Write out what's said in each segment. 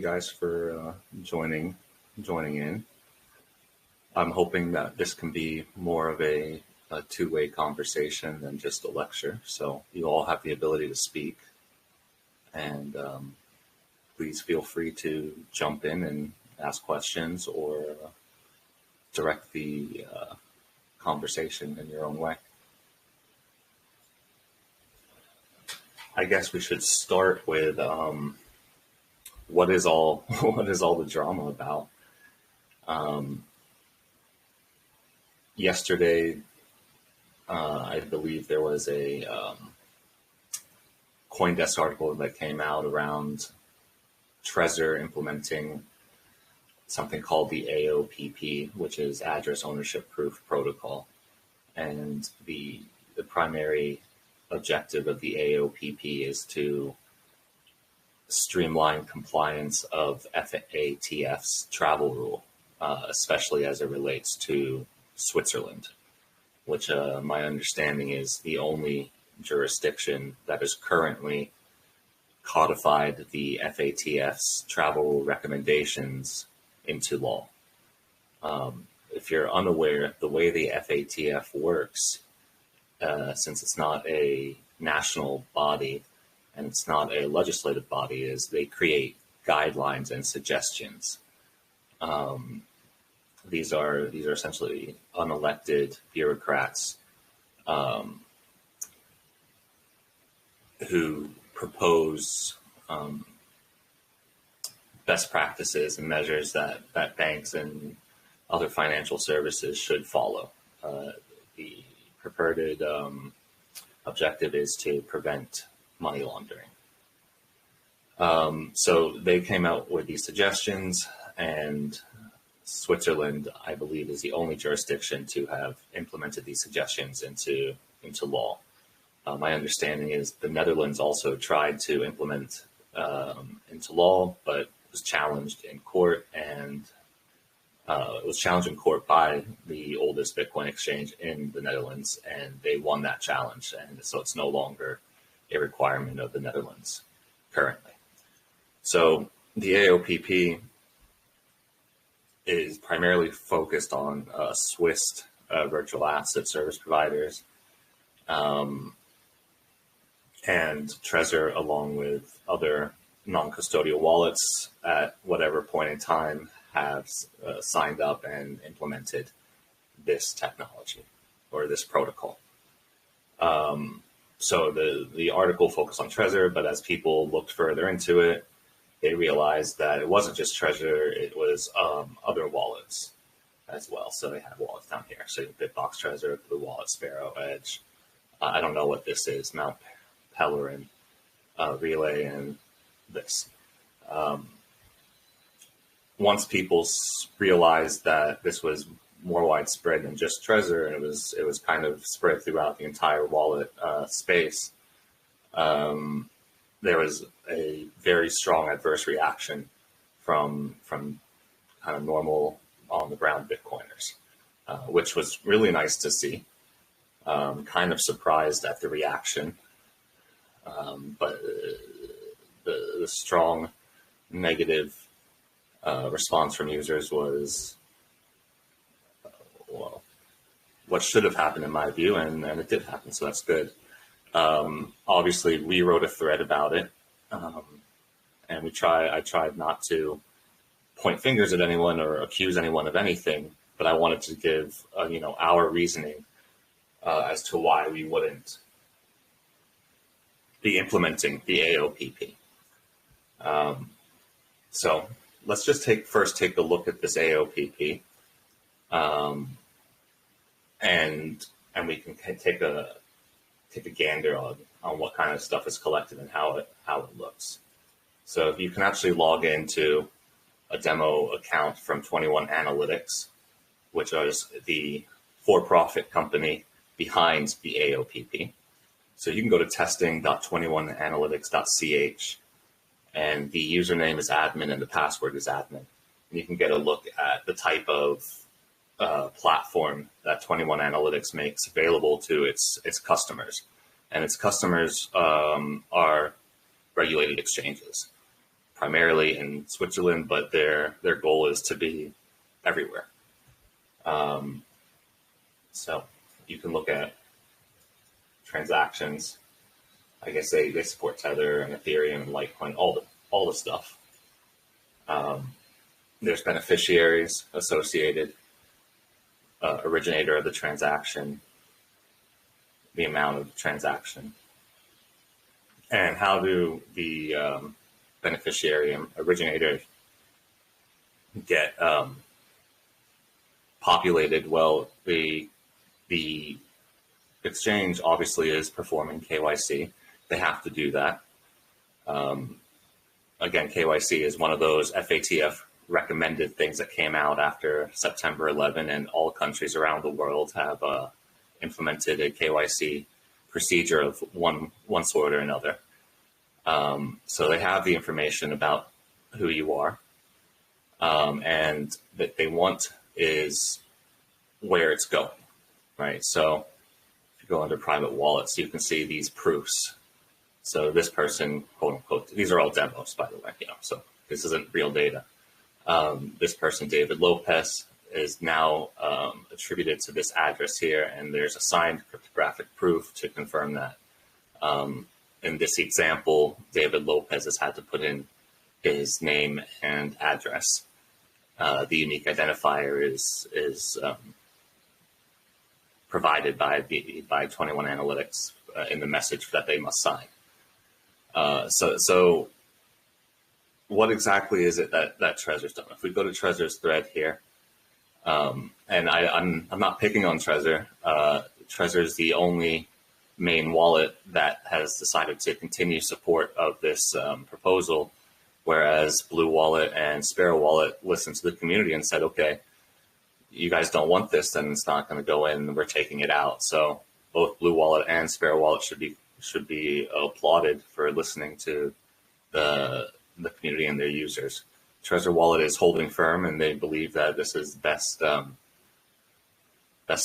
guys for joining in. I'm hoping that this can be more of a two-way conversation than just a lecture. So you all have the ability to speak, and please feel free to jump in and ask questions or direct the conversation in your own way. I guess we should start with what is all the drama about? Yesterday, I believe there was a CoinDesk article that came out around Trezor implementing something called the AOPP, which is Address Ownership Proof Protocol. And the primary objective of the AOPP is to streamline compliance of FATF's travel rule, especially as it relates to Switzerland, which my understanding is the only jurisdiction that has currently codified the FATF's travel recommendations into law. If you're unaware, the way the FATF works, since it's not a national body and it's not a legislative body, is they create guidelines and suggestions. These are essentially unelected bureaucrats who propose best practices and measures that banks and other financial services should follow. The purported objective is to prevent money laundering. So they came out with these suggestions, and Switzerland, I believe, is the only jurisdiction to have implemented these suggestions into law. My understanding is the Netherlands also tried to implement into law, but was challenged in court, and it was challenged in court by the oldest Bitcoin exchange in the Netherlands, and they won that challenge, and so it's no longer a requirement of the Netherlands currently. So the AOPP is primarily focused on Swiss virtual asset service providers, and Trezor, along with other non-custodial wallets at whatever point in time, have signed up and implemented this technology or this protocol. So the article focused on Trezor, but as people looked further into it, they realized that it wasn't just Trezor, it was other wallets as well. So they have wallets down here. So Bitbox, Trezor, Blue Wallet, Sparrow, Edge. I don't know what this is, Mount Pelerin, Relay, and this. Once people realized that this was more widespread than just Trezor, and it was kind of spread throughout the entire wallet space, there was a very strong adverse reaction from kind of normal on-the-ground Bitcoiners, which was really nice to see. Kind of surprised at the reaction, but the strong negative response from users was, well, what should have happened in my view, and it did happen, so that's good. Obviously, we wrote a thread about it, and I tried not to point fingers at anyone or accuse anyone of anything, but I wanted to give our reasoning as to why we wouldn't be implementing the AOPP. So let's just first take a look at this AOPP, and we can take a gander on what kind of stuff is collected and how it looks. So if you can actually log into a demo account from 21 Analytics, which is the for-profit company behind the AOPP. So you can go to testing.21analytics.ch, and the username is admin and the password is admin. And you can get a look at the type of platform that 21 Analytics makes available to its customers. And its customers are regulated exchanges, primarily in Switzerland, but their goal is to be everywhere. So you can look at transactions. I guess they support Tether and Ethereum and Litecoin, all the stuff. There's beneficiaries associated, originator of the transaction, the amount of the transaction, and how do the beneficiary and originator get populated? Well, the exchange obviously is performing KYC. They have to do that. Again, KYC is one of those FATF recommended things that came out after September 11, and all countries around the world have implemented a KYC procedure of one sort or another. So they have the information about who you are, and that they want is where it's going, right? So if you go under private wallets, you can see these proofs. So this person, quote unquote, these are all demos, by the way, so this isn't real data. This person, David Lopez, is now attributed to this address here, and there's a signed cryptographic proof to confirm that. In this example, David Lopez has had to put in his name and address. The unique identifier is provided by 21 Analytics in the message that they must sign. So what exactly is it that Trezor's done? If we go to Trezor's thread here, and I'm not picking on Trezor. Trezor's the only main wallet that has decided to continue support of this proposal, whereas Blue Wallet and Sparrow Wallet listened to the community and said, okay, you guys don't want this, then it's not going to go in, we're taking it out. So both Blue Wallet and Sparrow Wallet should be applauded for listening to the community and their users. Trezor Wallet is holding firm, and they believe that this is best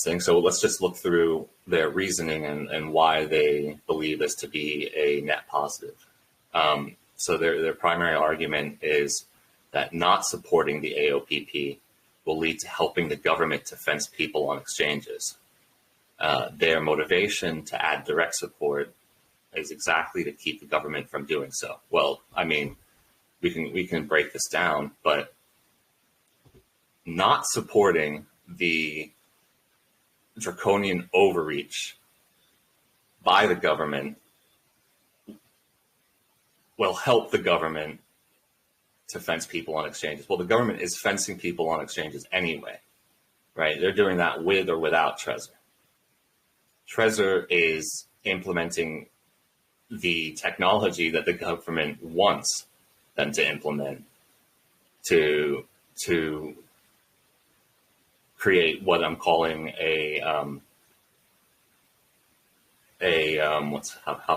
thing. So let's just look through their reasoning and why they believe this to be a net positive. So their primary argument is that not supporting the AOPP will lead to helping the government to fence people on exchanges. Their motivation to add direct support is exactly to keep the government from doing so. Well, I mean, we can break this down, but not supporting the draconian overreach by the government will help the government to fence people on exchanges. Well, the government is fencing people on exchanges anyway, right? They're doing that with or without Trezor. Trezor is implementing the technology that the government wants them to implement to create what I'm calling how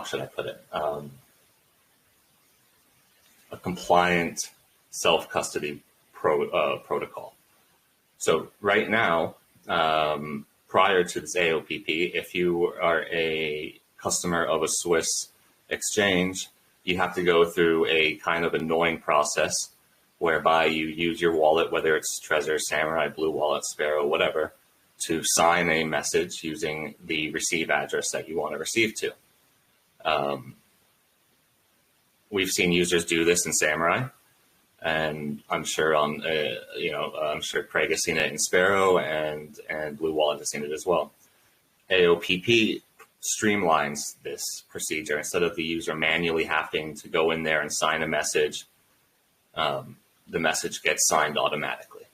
should I put it? A compliant self-custody protocol. So right now, prior to this AOPP, if you are a customer of a Swiss exchange, you have to go through a kind of annoying process whereby you use your wallet, whether it's Trezor, Samurai, Blue Wallet, Sparrow, whatever, to sign a message using the receive address that you want to receive to. We've seen users do this in Samurai, and I'm sure I'm sure Craig has seen it in Sparrow, and Blue Wallet has seen it as well. AOPP streamlines this procedure. Instead of the user manually having to go in there and sign a message, the message gets signed automatically.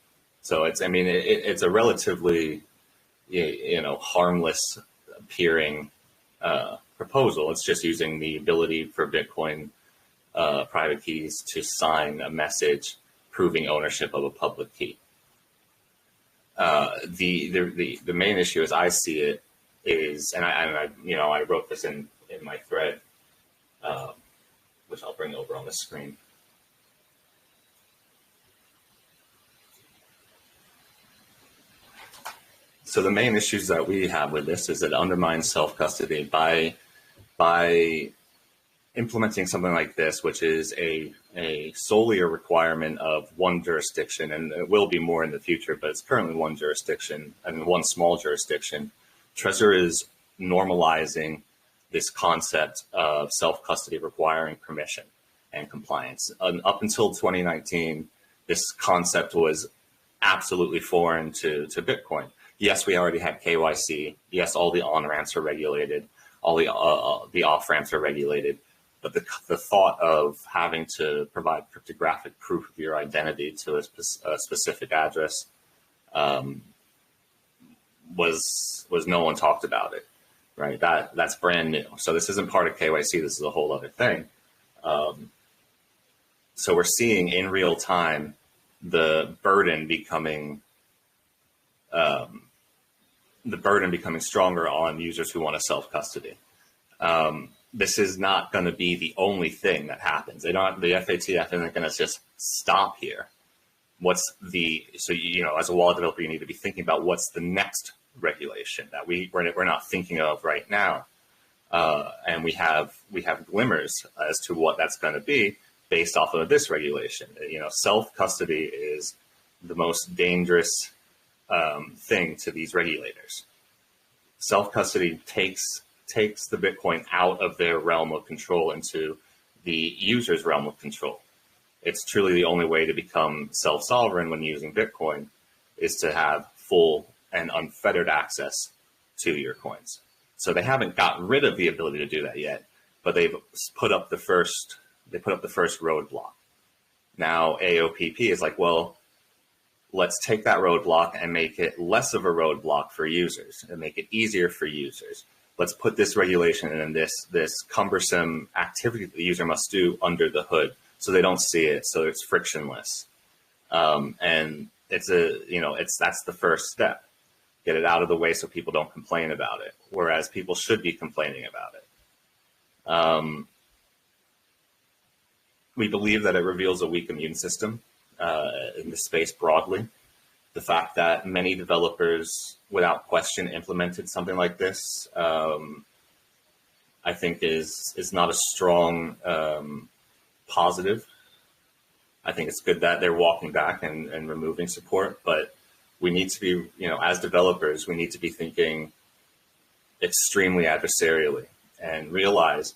So it's a relatively harmless appearing proposal. It's just using the ability for Bitcoin private keys to sign a message proving ownership of a public key. The main issue, as I see it, is, and I wrote this in my thread, which I'll bring over on the screen. So the main issues that we have with this is it undermines self-custody by implementing something like this, which is a solely a requirement of one jurisdiction, and it will be more in the future, but it's currently one jurisdiction and one small jurisdiction. Trezor is normalizing this concept of self-custody requiring permission and compliance. Up until 2019, this concept was absolutely foreign to Bitcoin. Yes, we already had KYC. Yes, all the on-ramps are regulated. All the off-ramps are regulated. But the thought of having to provide cryptographic proof of your identity to a specific address was no one talked about it, right? That's brand new. So this isn't part of KYC. This is a whole other thing. So we're seeing in real time the burden becoming stronger on users who want to self-custody. This is not going to be the only thing that happens. The FATF isn't going to just stop here. So as a wallet developer, you need to be thinking about what's the next regulation that we're not thinking of right now, and we have glimmers as to what that's going to be based off of this regulation. Self-custody is the most dangerous thing to these regulators. Self-custody takes the Bitcoin out of their realm of control into the user's realm of control. It's truly the only way to become self-sovereign when using Bitcoin is to have full and unfettered access to your coins. So they haven't gotten rid of the ability to do that yet, but they've put up the first roadblock. Now AOPP is like, well, let's take that roadblock and make it less of a roadblock for users and make it easier for users. Let's put this regulation and this cumbersome activity that the user must do under the hood so they don't see it, so it's frictionless. And that's the first step. Get it out of the way so people don't complain about it, whereas people should be complaining about it. We believe that it reveals a weak immune system in the space broadly. The fact that many developers, without question, implemented something like this, I think is not a strong positive. I think it's good that they're walking back and removing support, but we need to be, as developers, we need to be thinking extremely adversarially and realize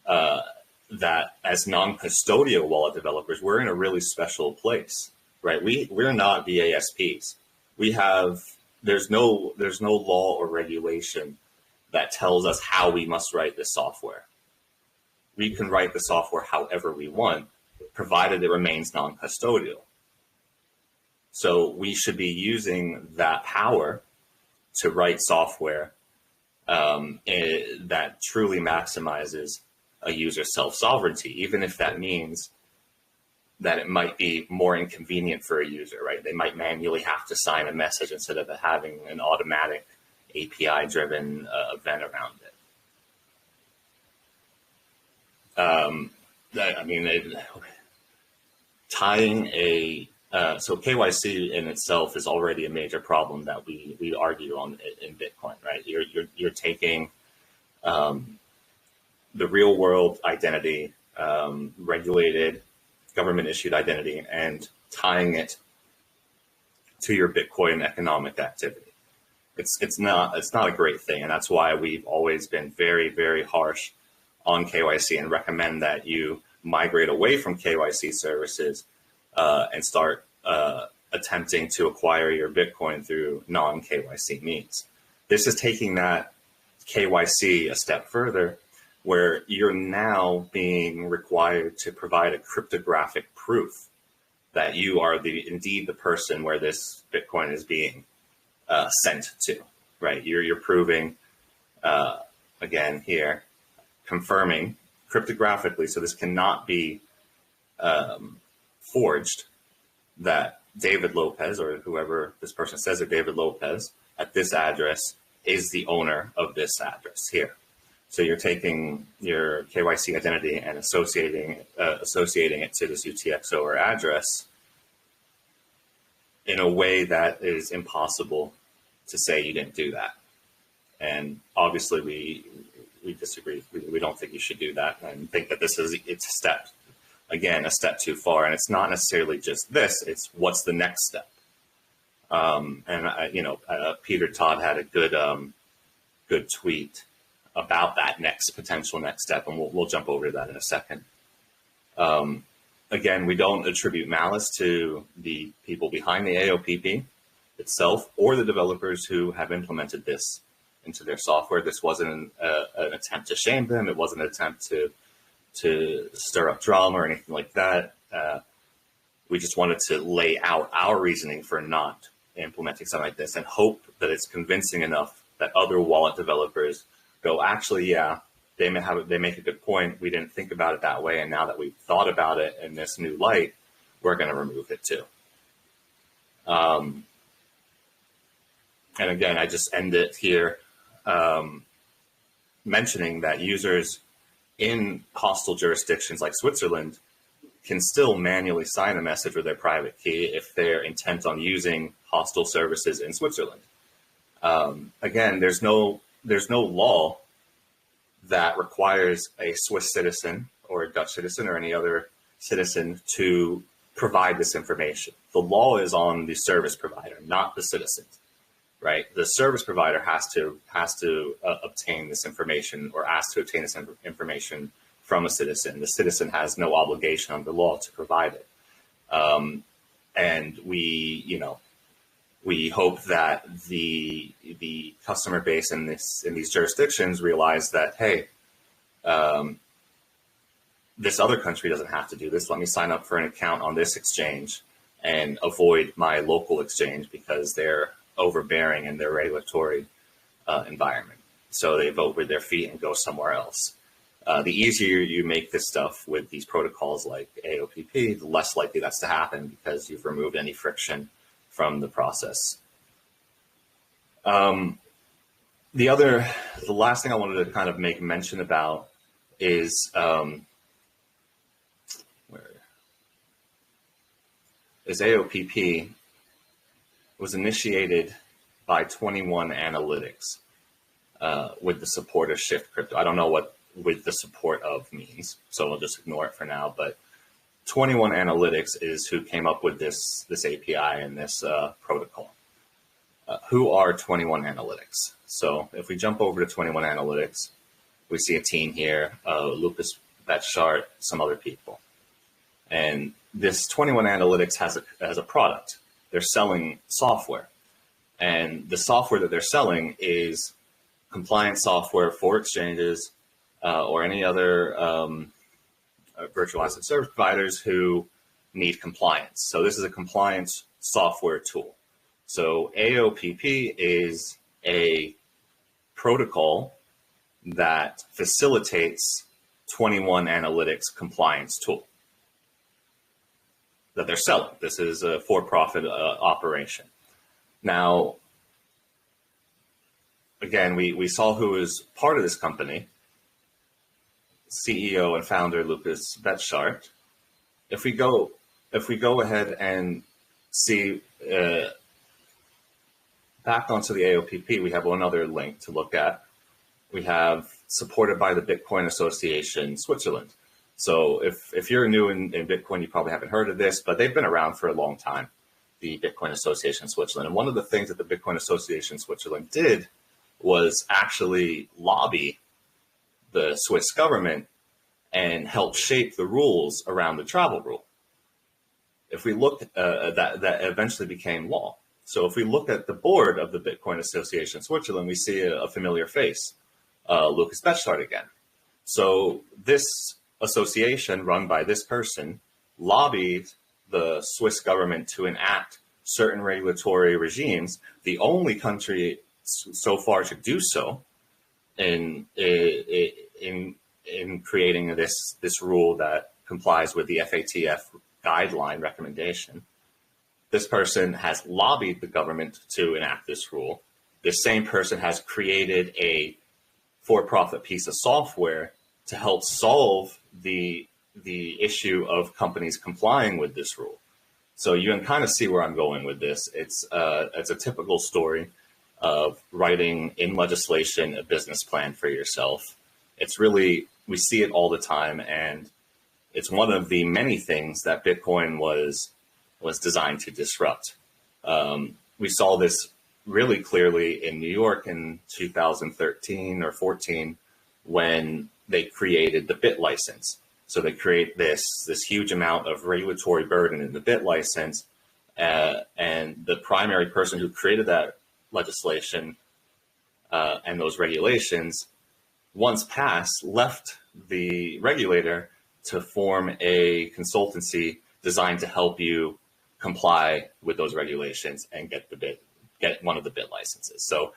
that as non-custodial wallet developers, we're in a really special place, right? We're not VASPs. There's no law or regulation that tells us how we must write this software. We can write the software however we want, provided it remains non-custodial. So we should be using that power to write software that truly maximizes a user's self-sovereignty, even if that means that it might be more inconvenient for a user, right? They might manually have to sign a message instead of having an automatic API-driven event around it. So KYC in itself is already a major problem that we argue on in Bitcoin, right? You're taking the real world identity, regulated government issued identity, and tying it to your Bitcoin economic activity. It's not a great thing, and that's why we've always been very, very harsh on KYC and recommend that you migrate away from KYC services and start attempting to acquire your Bitcoin through non-KYC means. This is taking that KYC a step further, where you're now being required to provide a cryptographic proof that you are indeed the person where this Bitcoin is being sent to, right? You're proving, again here, confirming cryptographically, so this cannot be forged, that David Lopez, or whoever this person says are David Lopez, at this address is the owner of this address here. So you're taking your KYC identity and associating it to this UTXO or address in a way that is impossible to say you didn't do that. And obviously we disagree. We don't think you should do that, and think that it's a step again, a step too far. And it's not necessarily just this, it's what's the next step. Peter Todd had a good tweet about that potential next step, and we'll jump over to that in a second. Again, we don't attribute malice to the people behind the AOPP itself or the developers who have implemented this into their software. This wasn't an attempt to shame them. It wasn't an attempt to stir up drama or anything like that. We just wanted to lay out our reasoning for not implementing something like this and hope that it's convincing enough that other wallet developers go, actually, yeah, they make a good point. We didn't think about it that way. And now that we've thought about it in this new light, we're going to remove it too. And again, I just end it here mentioning that users in hostile jurisdictions like Switzerland can still manually sign a message with their private key if they're intent on using hostile services in Switzerland. Again, there's no law that requires a Swiss citizen or a Dutch citizen or any other citizen to provide this information. The law is on the service provider, not the citizens, right? The service provider has to obtain this information or ask to obtain this information from a citizen. The citizen has no obligation under law to provide it. And we hope that the customer base in these jurisdictions realize that, hey, this other country doesn't have to do this. Let me sign up for an account on this exchange and avoid my local exchange because they're overbearing in their regulatory environment. So they vote with their feet and go somewhere else. The easier you make this stuff with these protocols like AOPP, the less likely that's to happen because you've removed any friction from the process. The last thing I wanted to kind of make mention about is AOPP was initiated by 21 Analytics with the support of Shift Crypto. I don't know what with the support of means, so we'll just ignore it for now, but 21 Analytics is who came up with this API and this protocol. Who are 21 Analytics? So if we jump over to 21 Analytics, we see a team here, Lucas Betschart, some other people. And this 21 Analytics has a product. They're selling software. And the software that they're selling is compliance software for exchanges or any other virtual asset service providers who need compliance. So this is a compliance software tool. So AOPP is a protocol that facilitates 21 Analytics compliance tool that they're selling. This is a for-profit operation. Now, again, we saw who is part of this company, CEO and founder Lucas Betschart. If we go ahead and see back onto the AOPP, we have one other link to look at. We have supported by the Bitcoin Association Switzerland. So if you're new in Bitcoin, you probably haven't heard of this, but they've been around for a long time, the Bitcoin Association Switzerland. And one of the things that the Bitcoin Association Switzerland did was actually lobby the Swiss government and help shape the rules around the travel rule. If we look that eventually became law. So if we look at the board of the Bitcoin Association Switzerland, we see a familiar face, Lucas Betschart again. So this association run by this person lobbied the Swiss government to enact certain regulatory regimes. The only country so far to do so in creating this rule that complies with the FATF guideline recommendation. This person has lobbied the government to enact this rule. This same person has created a for-profit piece of software to help solve the issue of companies complying with this rule. So you can kind of see where I'm going with this. It's a typical story of writing in legislation a business plan for yourself. It's really, we see it all the time, and it's one of the many things that Bitcoin was designed to disrupt. We saw this really clearly in New York in 2013 or 14 when they created the bit license. So they create this huge amount of regulatory burden in the bit license, and the primary person who created that legislation and those regulations, once passed, left the regulator to form a consultancy designed to help you comply with those regulations and get one of the bit licenses. So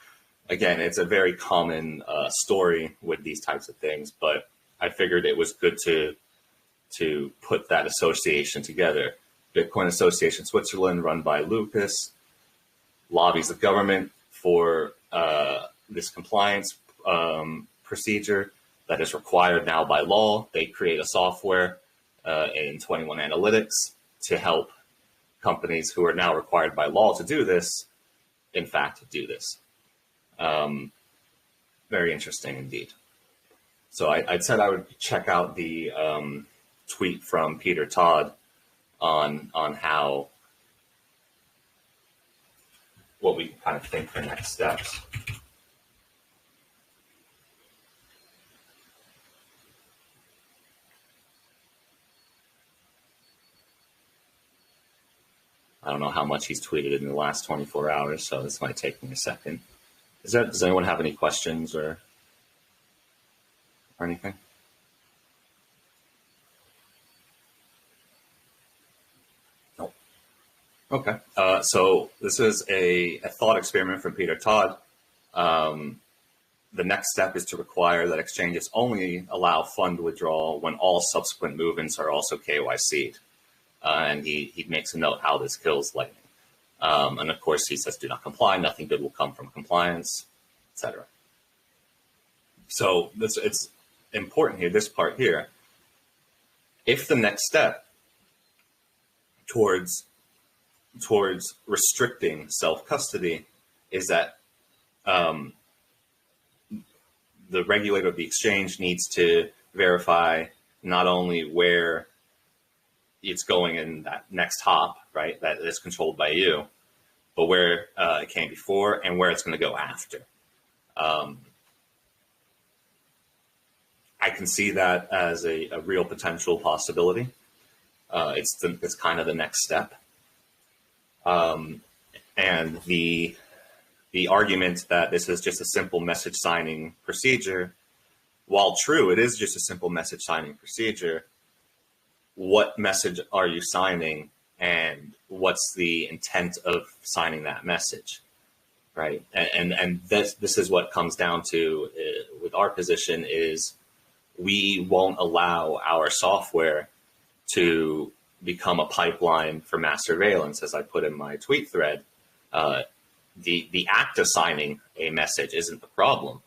again, it's a very common story with these types of things, but I figured it was good to put that association together. Bitcoin Association Switzerland, run by Lucas, lobbies the government for this compliance procedure that is required now by law. They create a software in 21 Analytics to help companies who are now required by law to do this, in fact, do this. Very interesting indeed. So I said I would check out the tweet from Peter Todd on how, what we kind of think for next steps. I don't know how much he's tweeted in the last 24 hours, so this might take me a second. Does anyone have any questions or anything? No. Okay. So this is a thought experiment from Peter Todd. The next step is to require that exchanges only allow fund withdrawal when all subsequent movements are also KYC'd. And he makes a note how this kills Lightning. And of course, he says, do not comply. Nothing good will come from compliance, etc. So it's important here, this part here. If the next step towards restricting self-custody is that the regulator of the exchange needs to verify not only where it's going in that next hop, right, that is controlled by you, but where it came before and where it's going to go after. I can see that as a real potential possibility. It's kind of the next step. And the argument that this is just a simple message signing procedure, while true, it is just a simple message signing procedure. What message are you signing, and what's the intent of signing that message, right? And this is what comes down to with our position is we won't allow our software to become a pipeline for mass surveillance, as I put in my tweet thread. The act of signing a message isn't the problem.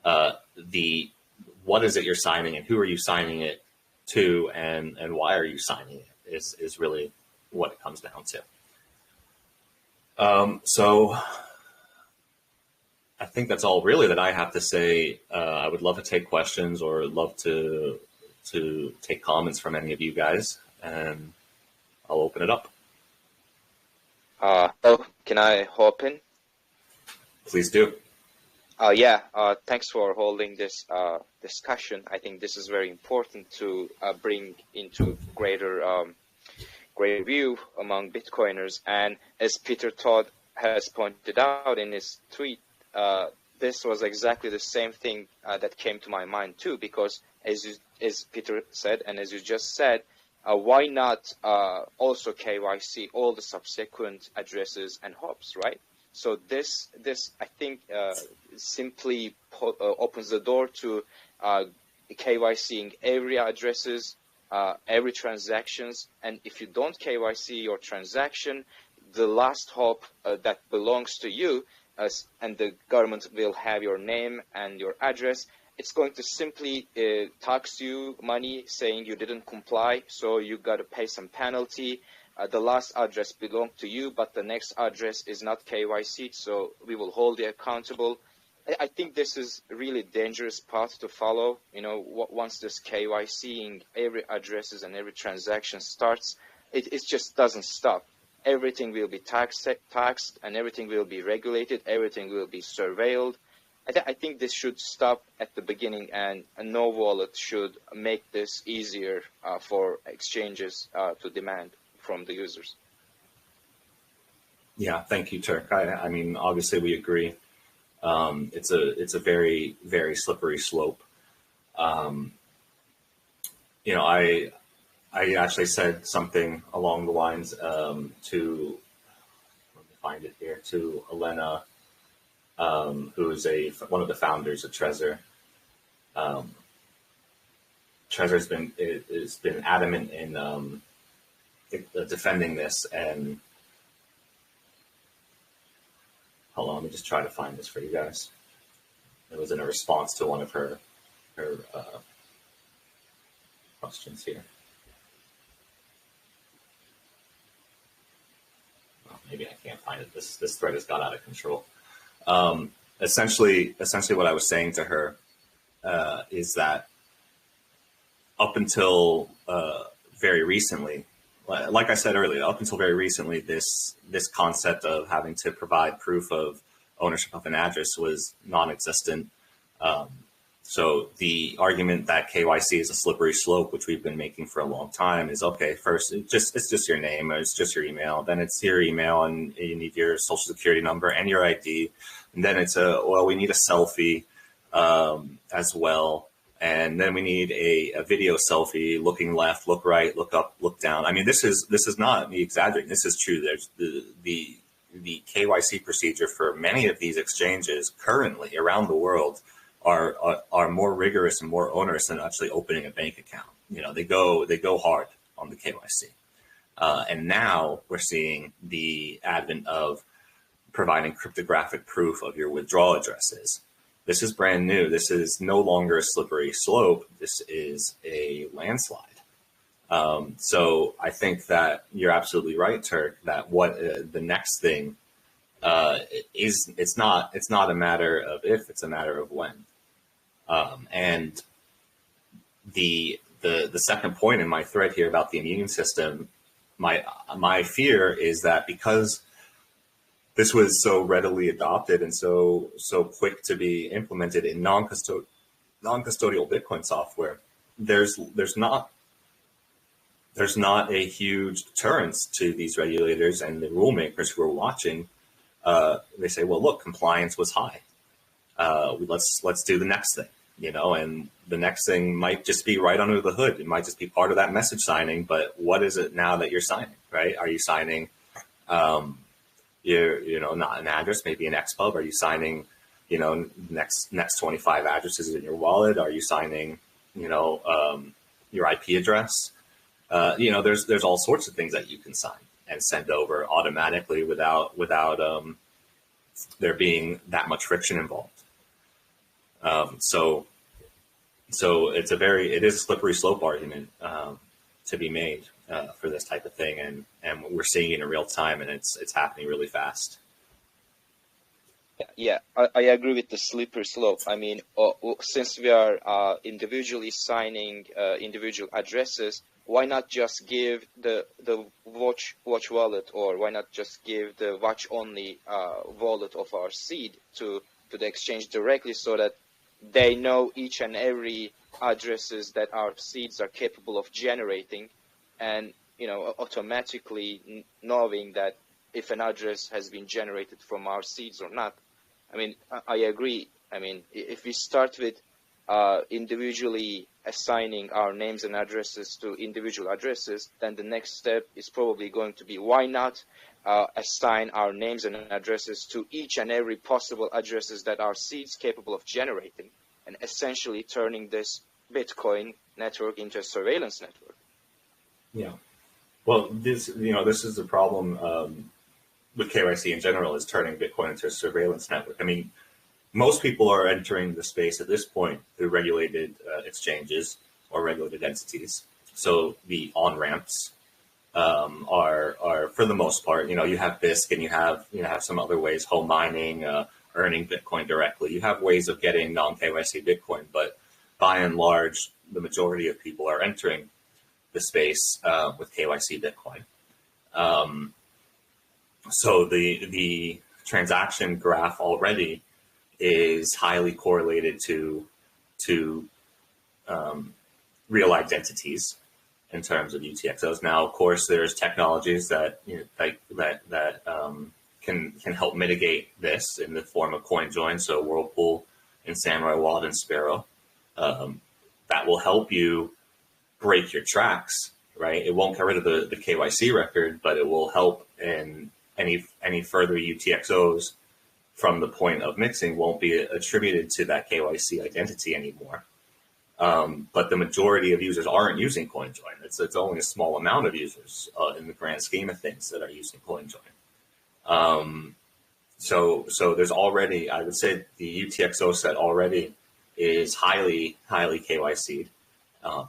What is it you're signing, and who are you signing it to, and why are you signing it is really what it comes down to. So I think that's all really that I have to say. I would love to take questions or love to take comments from any of you guys, and I'll open it up. Can I hop in? Please do. Thanks for holding this discussion. I think this is very important to bring into greater view among Bitcoiners. And as Peter Todd has pointed out in his tweet, this was exactly the same thing that came to my mind too, because as Peter said, and as you just said, why not also KYC all the subsequent addresses and hops, right? So this I think simply opens the door to KYCing every addresses, every transactions, and if you don't KYC your transaction, the last hop that belongs to you, and the government will have your name and your address, it's going to simply tax you money saying you didn't comply, so you got to pay some penalty. The last address belonged to you, but the next address is not KYC, so we will hold you accountable. I think this is a really dangerous path to follow. Once this KYCing every addresses and every transaction starts, it just doesn't stop. Everything will be taxed, and everything will be regulated. Everything will be surveilled. I think this should stop at the beginning, and a no wallet should make this easier for exchanges to demand from the users. Yeah, thank you, Turk. I mean, obviously we agree. It's a very, very slippery slope. I actually said something along the lines to, let me find it here, to Elena, who is one of the founders of Trezor. Trezor has been adamant in defending this, and hold on, let me just try to find this for you guys. It was in a response to one of her questions here. Well, maybe I can't find it. This thread has got out of control. Essentially, what I was saying to her is that up until very recently, like I said earlier, up until very recently, this concept of having to provide proof of ownership of an address was non-existent. So the argument that KYC is a slippery slope, which we've been making for a long time, is okay. First, it's just your name, or it's just your email. Then it's your email, and you need your social security number and your ID. And then it's we need a selfie as well. And then we need a video selfie, looking left, look right, look up, look down. I mean, this is not me exaggerating. This is true. There's the KYC procedure for many of these exchanges currently around the world are more rigorous and more onerous than actually opening a bank account. They go hard on the KYC. And now we're seeing the advent of providing cryptographic proof of your withdrawal addresses. This is brand new. This is no longer a slippery slope. This is a landslide. So I think that you're absolutely right, Turk, that what the next thing is, it's not a matter of if, it's a matter of when. And the second point in my thread here about the immune system, my fear is that because this was so readily adopted and so quick to be implemented in non-custodial Bitcoin software, there's not a huge deterrence to these regulators and the rule makers who are watching. They say, well, look, compliance was high. Let's do the next thing, and the next thing might just be right under the hood. It might just be part of that message signing. But what is it now that you're signing, right? Are you signing, not an address, maybe an XPub? Are you signing, next 25 addresses in your wallet? Are you signing, your IP address? There's all sorts of things that you can sign and send over automatically without there being that much friction involved. So it is a slippery slope argument to be made for this type of thing, and we're seeing it in real time, and it's happening really fast. Yeah, I agree with the slippery slope. I mean, since we are individually signing individual addresses, why not just give the watch wallet, or why not just give the watch only wallet of our seed to the exchange directly, so that they know each and every addresses that our seeds are capable of generating, and automatically knowing that if an address has been generated from our seeds or not. I mean, I agree. I mean, if we start with individually assigning our names and addresses to individual addresses, then the next step is probably going to be, why not assign our names and addresses to each and every possible addresses that our seeds capable of generating, and essentially turning this Bitcoin network into a surveillance network. Yeah. Well, this is the problem with KYC in general, is turning Bitcoin into a surveillance network. I mean, most people are entering the space at this point through regulated exchanges or regulated entities. So the on-ramps are for the most part, you have BISC, and you have some other ways, home mining, earning Bitcoin directly. You have ways of getting non-KYC Bitcoin, but by and large, the majority of people are entering the space with KYC Bitcoin. So the transaction graph already is highly correlated to real identities in terms of UTXOs. Now, of course, there's technologies that can help mitigate this in the form of coin joins. So Whirlpool and Samurai Wallet and Sparrow, that will help you break your tracks, right? It won't get rid of the KYC record, but it will help in any further UTXOs from the point of mixing won't be attributed to that KYC identity anymore. But the majority of users aren't using CoinJoin. It's only a small amount of users in the grand scheme of things that are using CoinJoin. So there's already, I would say the UTXO set already is highly KYC'd.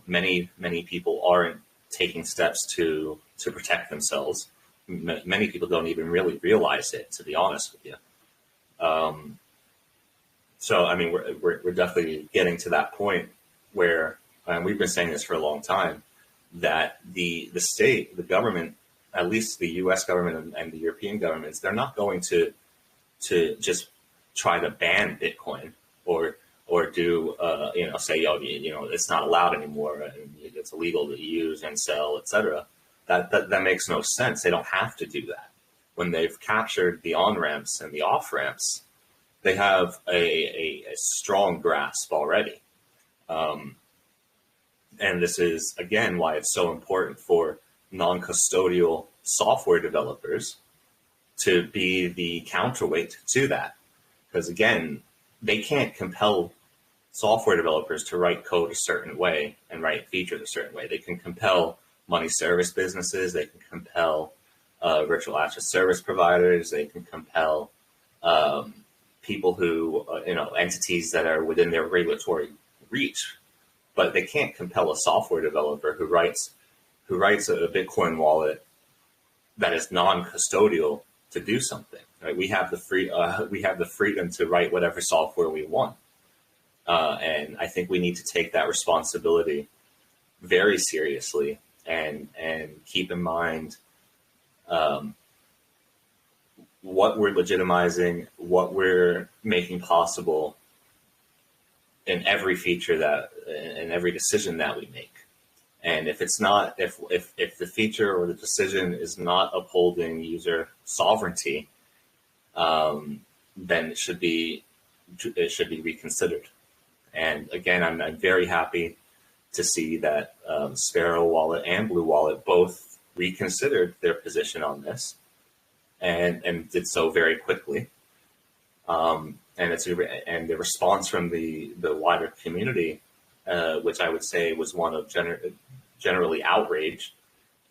Many people aren't taking steps to protect themselves. Many people don't even really realize it, to be honest with you. So I mean, we're definitely getting to that point where, and we've been saying this for a long time, that the state, the government, at least the U.S. government and the European governments, they're not going to just try to ban Bitcoin or do say it's not allowed anymore and it's illegal to use and sell, etc. That makes no sense. They don't have to do that. When they've captured the on-ramps and the off-ramps, they have a strong grasp already. And this is, again, why it's so important for non-custodial software developers to be the counterweight to that. Because, again, they can't compel software developers to write code a certain way and write features a certain way. They can compel money service businesses. They can compel virtual asset service providers. They can compel people who, entities that are within their regulatory reach, but they can't compel a software developer who writes a Bitcoin wallet that is non-custodial to do something. Right? We have the freedom to write whatever software we want, and I think we need to take that responsibility very seriously and keep in mind what we're legitimizing, what we're making possible in every feature in every decision that we make. And if it's not, if the feature or the decision is not upholding user sovereignty, then it should be reconsidered. And again, I'm very happy to see that Sparrow Wallet and Blue Wallet both reconsidered their position on this and did so very quickly. And the response from the wider community, which I would say was one of generally outrage,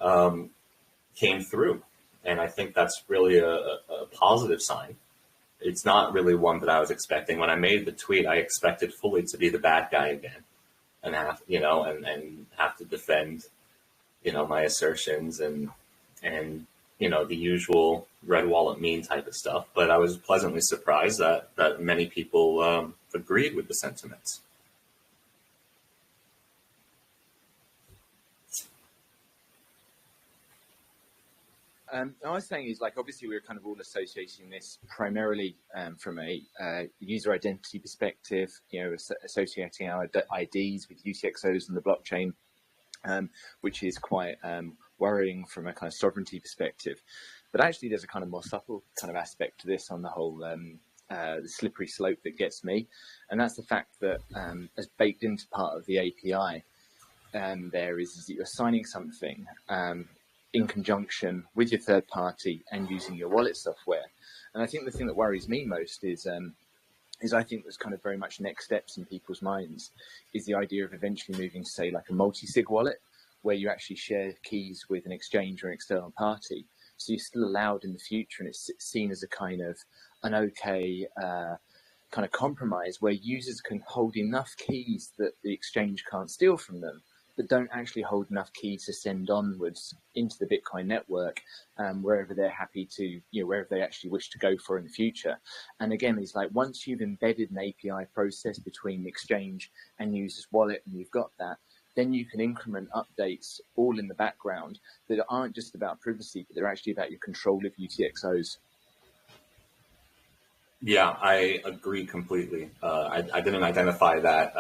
came through. And I think that's really a positive sign. It's not really one that I was expecting. When I made the tweet, I expected fully to be the bad guy again and have to defend, my assertions and the usual red wallet meme type of stuff. But I was pleasantly surprised that many people agreed with the sentiments. I was saying is, like, obviously we're kind of all associating this primarily from a user identity perspective, associating our IDs with UTXOs and the blockchain, which is quite worrying from a kind of sovereignty perspective. But actually there's a kind of more subtle kind of aspect to this on the whole the slippery slope that gets me. And that's the fact that as baked into part of the API, there is that you're signing something in conjunction with your third party and using your wallet software. And I think the thing that worries me most is I think there's kind of very much next steps in people's minds is the idea of eventually moving to, say, like a multi-sig wallet, where you actually share keys with an exchange or an external party. So you're still allowed in the future, and it's seen as a kind of an okay kind of compromise where users can hold enough keys that the exchange can't steal from them, but don't actually hold enough keys to send onwards into the Bitcoin network, wherever they're happy to, wherever they actually wish to go for in the future. And again, it's like once you've embedded an API process between the exchange and user's wallet, and you've got that, then you can increment updates all in the background that aren't just about privacy, but they're actually about your control of UTXOs. Yeah, I agree completely. I didn't identify that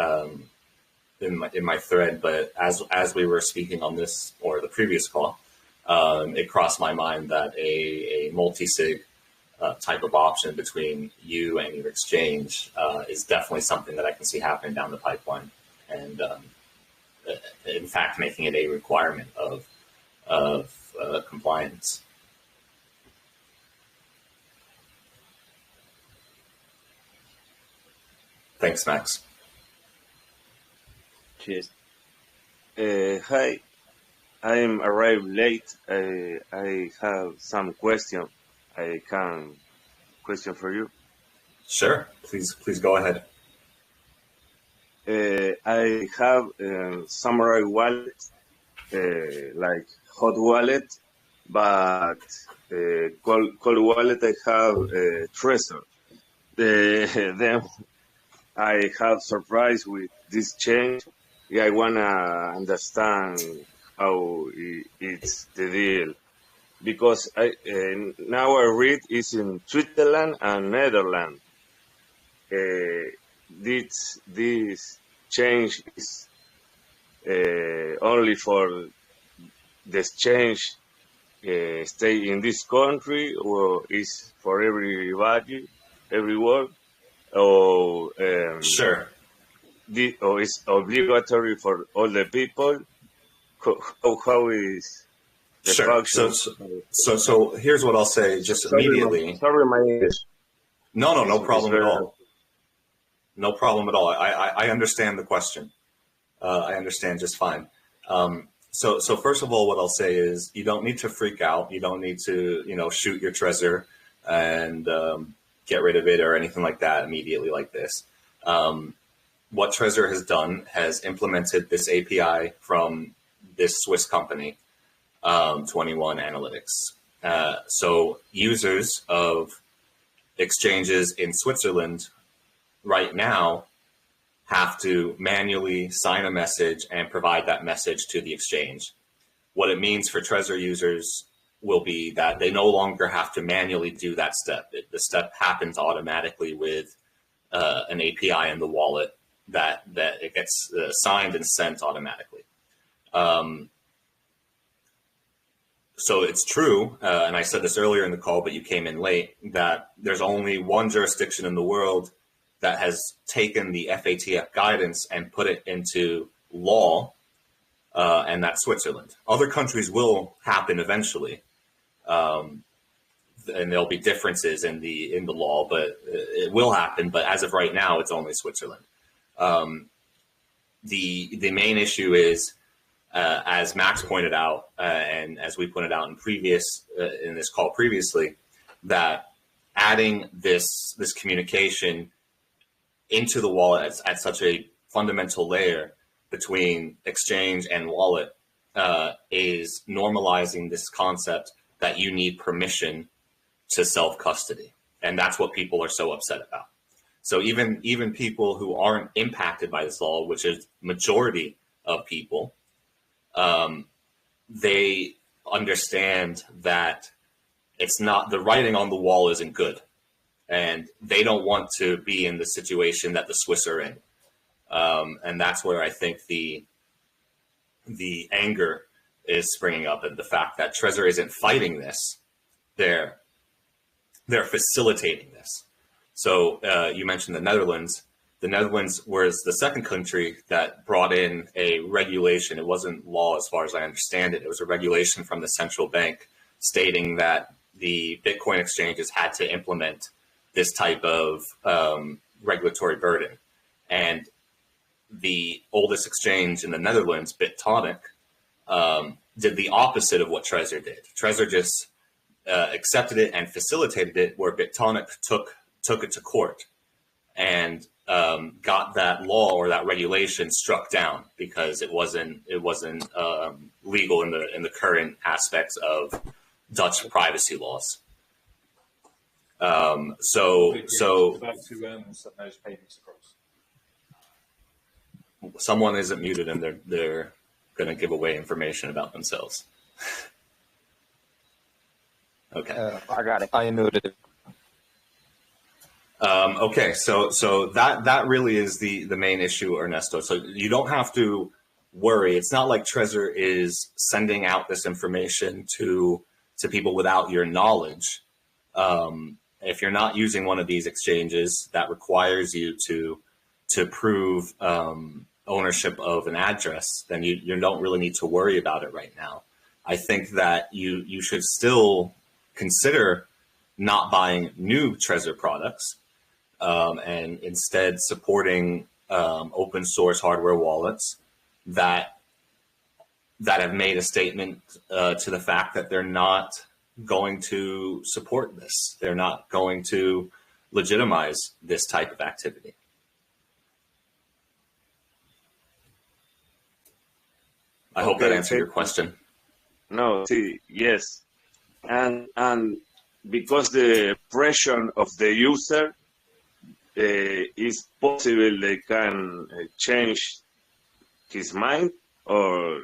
in my thread, but as we were speaking on this or the previous call, it crossed my mind that a multi-sig type of option between you and your exchange is definitely something that I can see happening down the pipeline, and in fact, making it a requirement of compliance. Thanks, Max. Cheers. Hi, I am arrived late. I have some question. I can question for you. Sure, please go ahead. I have Samurai wallet, like hot wallet, but cold wallet I have Trezor. Then I have surprise with this change. Yeah, I wanna understand how it's the deal, because now I read it's in Switzerland and Netherlands. This change is only for the exchange stay in this country, or is for everybody, everyone, or Sure. or is obligatory for all the people? How is the Sure. function? So here's what I'll say just immediately. Sorry, my English. No problem at all. No problem at all. I understand the question. I understand just fine. So first of all, what I'll say is you don't need to freak out. You don't need to, shoot your Trezor and get rid of it or anything like that immediately like this. What Trezor has done has implemented this API from this Swiss company, 21 Analytics. So users of exchanges in Switzerland right now have to manually sign a message and provide that message to the exchange. What it means for Trezor users will be that they no longer have to manually do that step. The step happens automatically with an API in the wallet that it gets signed and sent automatically. So it's true, and I said this earlier in the call, but you came in late, that there's only one jurisdiction in the world that has taken the FATF guidance and put it into law, and that's Switzerland. Other countries will happen eventually, and there'll be differences in the law, but it will happen. But as of right now, it's only Switzerland. The main issue is, as Max pointed out, and as we pointed out in this call previously, that adding this communication into the wallet at such a fundamental layer between exchange and wallet is normalizing this concept that you need permission to self-custody. And that's what people are so upset about. So even people who aren't impacted by this law, which is majority of people, they understand that it's not, the writing on the wall isn't good. And they don't want to be in the situation that the Swiss are in. And that's where I think the anger is springing up at the fact that Trezor isn't fighting this. They're facilitating this. So you mentioned the Netherlands. The Netherlands was the second country that brought in a regulation. It wasn't law as far as I understand it. It was a regulation from the central bank stating that the Bitcoin exchanges had to implement this type of regulatory burden. And the oldest exchange in the Netherlands, Bm2m, did the opposite of what Trezor did. Trezor just accepted it and facilitated it, where Bm2m took it to court. and got that law or that regulation struck down because it wasn't legal in the current aspects of Dutch privacy laws. So Back to those payments across. someone isn't muted and they're going to give away information about themselves. Okay. I got it. I muted it. Okay, so that really is the main issue, Ernesto. So you don't have to worry. It's not like Trezor is sending out this information to people without your knowledge. If you're not using one of these exchanges that requires you to prove ownership of an address, then you don't really need to worry about it right now. I think that you should still consider not buying new Trezor products and instead supporting open source hardware wallets that have made a statement to the fact that they're not going to support this. They're not going to legitimize this type of activity. I hope that answered your question. No, see, yes. And because the pressure of the user is possible they can change his mind, or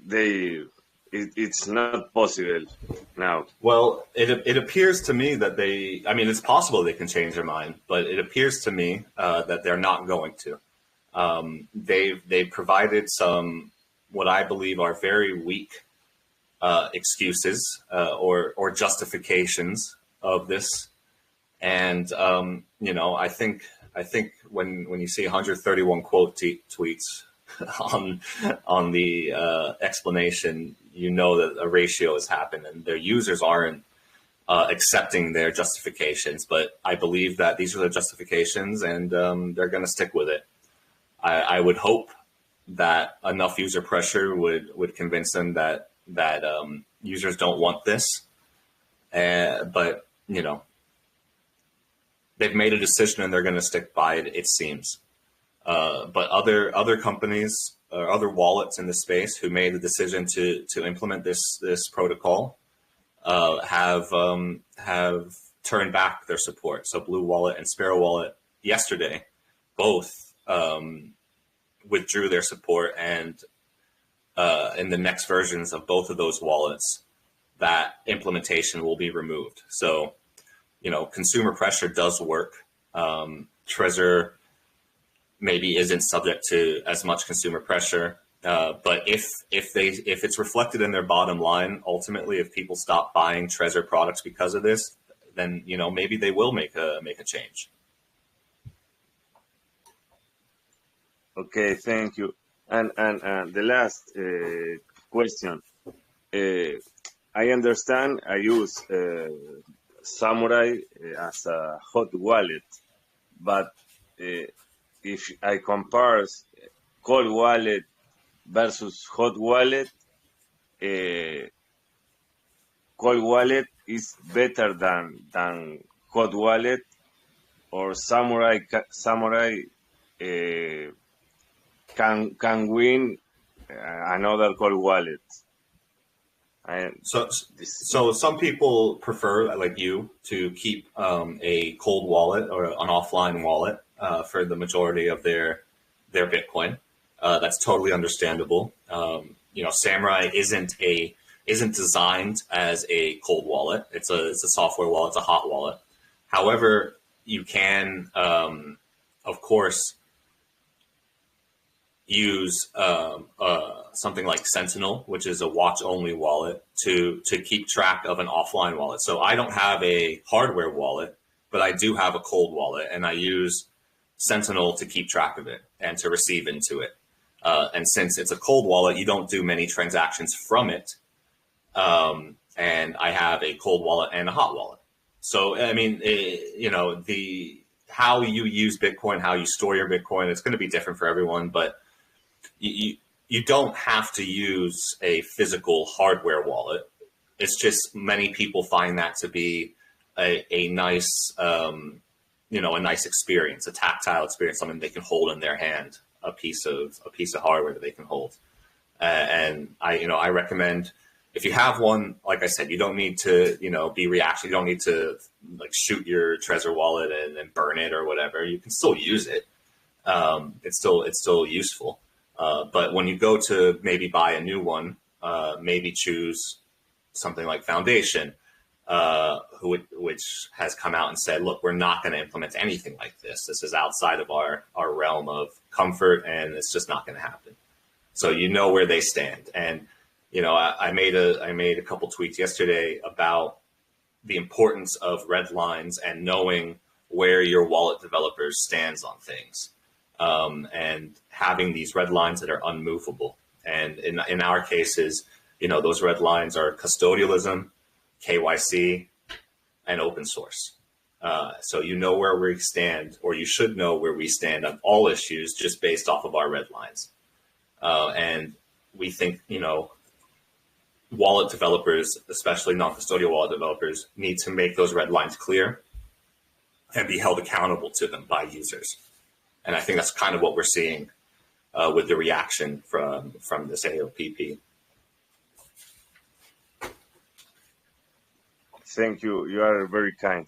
it's not possible now. Well, it appears to me that it's possible they can change their mind, but it appears to me that they're not going to. They've provided some, what I believe are very weak excuses or justifications of this. And, I think when you see 131 quote tweets on the explanation, you know that a ratio has happened and their users aren't accepting their justifications. But I believe that these are the justifications and they're going to stick with it. I would hope that enough user pressure would convince them that users don't want this. But, they've made a decision and they're going to stick by it, it seems. But other companies or other wallets in the space who made the decision to implement this protocol have turned back their support. So Blue Wallet and Sparrow Wallet yesterday both withdrew their support, and in the next versions of both of those wallets, that implementation will be removed. So, consumer pressure does work. Trezor maybe isn't subject to as much consumer pressure, but if it's reflected in their bottom line, ultimately, if people stop buying Trezor products because of this, then maybe they will make a change. Okay, thank you. And the last question. I understand I use Samurai as a hot wallet, but if I compare cold wallet versus hot wallet, cold wallet is better than hot wallet, or Samurai can win another cold wallet. So some people prefer, like you, to keep a cold wallet or an offline wallet for the majority of their Bitcoin. That's totally understandable. Samurai isn't designed as a cold wallet. It's a software wallet. It's a hot wallet. However, you can, of course, use something like Sentinel, which is a watch-only wallet, to keep track of an offline wallet. So I don't have a hardware wallet, but I do have a cold wallet, and I use Sentinel to keep track of it and to receive into it. And since it's a cold wallet, you don't do many transactions from it. And I have a cold wallet and a hot wallet. So, I mean, how you use Bitcoin, how you store your Bitcoin, it's going to be different for everyone, but you don't have to use a physical hardware wallet. It's just many people find that to be a nice, you know, a nice experience, a tactile experience, something they can hold in their hand, a piece of hardware that they can hold. And I recommend, if you have one, like I said, you don't need to, you know, be reactive. You don't need to like shoot your Trezor wallet and burn it or whatever. You can still use it. It's still useful. But when you go to maybe buy a new one, maybe choose something like Foundation, which has come out and said, look, we're not going to implement anything like this. This is outside of our realm of comfort, and it's just not going to happen. So you know where they stand. And, you know, I made a couple tweets yesterday about the importance of red lines and knowing where your wallet developers stands on things, and having these red lines that are unmovable. And in our cases, you know, those red lines are custodialism, KYC, and open source. So you know where we stand, or you should know where we stand on all issues just based off of our red lines. And we think, you know, wallet developers, especially non-custodial wallet developers, need to make those red lines clear and be held accountable to them by users. And I think that's kind of what we're seeing with the reaction from this AOPP. Thank you. You are very kind.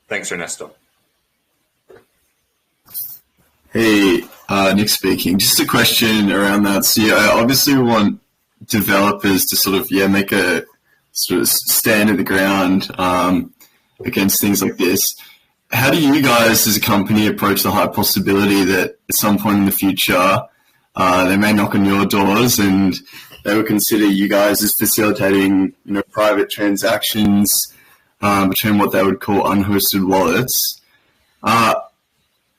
Thanks, Ernesto. Hey, Nick speaking. Just a question around that. So obviously we want developers to sort of, make a sort of stand in the ground against things like this. How do you guys as a company approach the high possibility that at some point in the future they may knock on your doors and they will consider you guys as facilitating, you know, private transactions between what they would call unhosted wallets?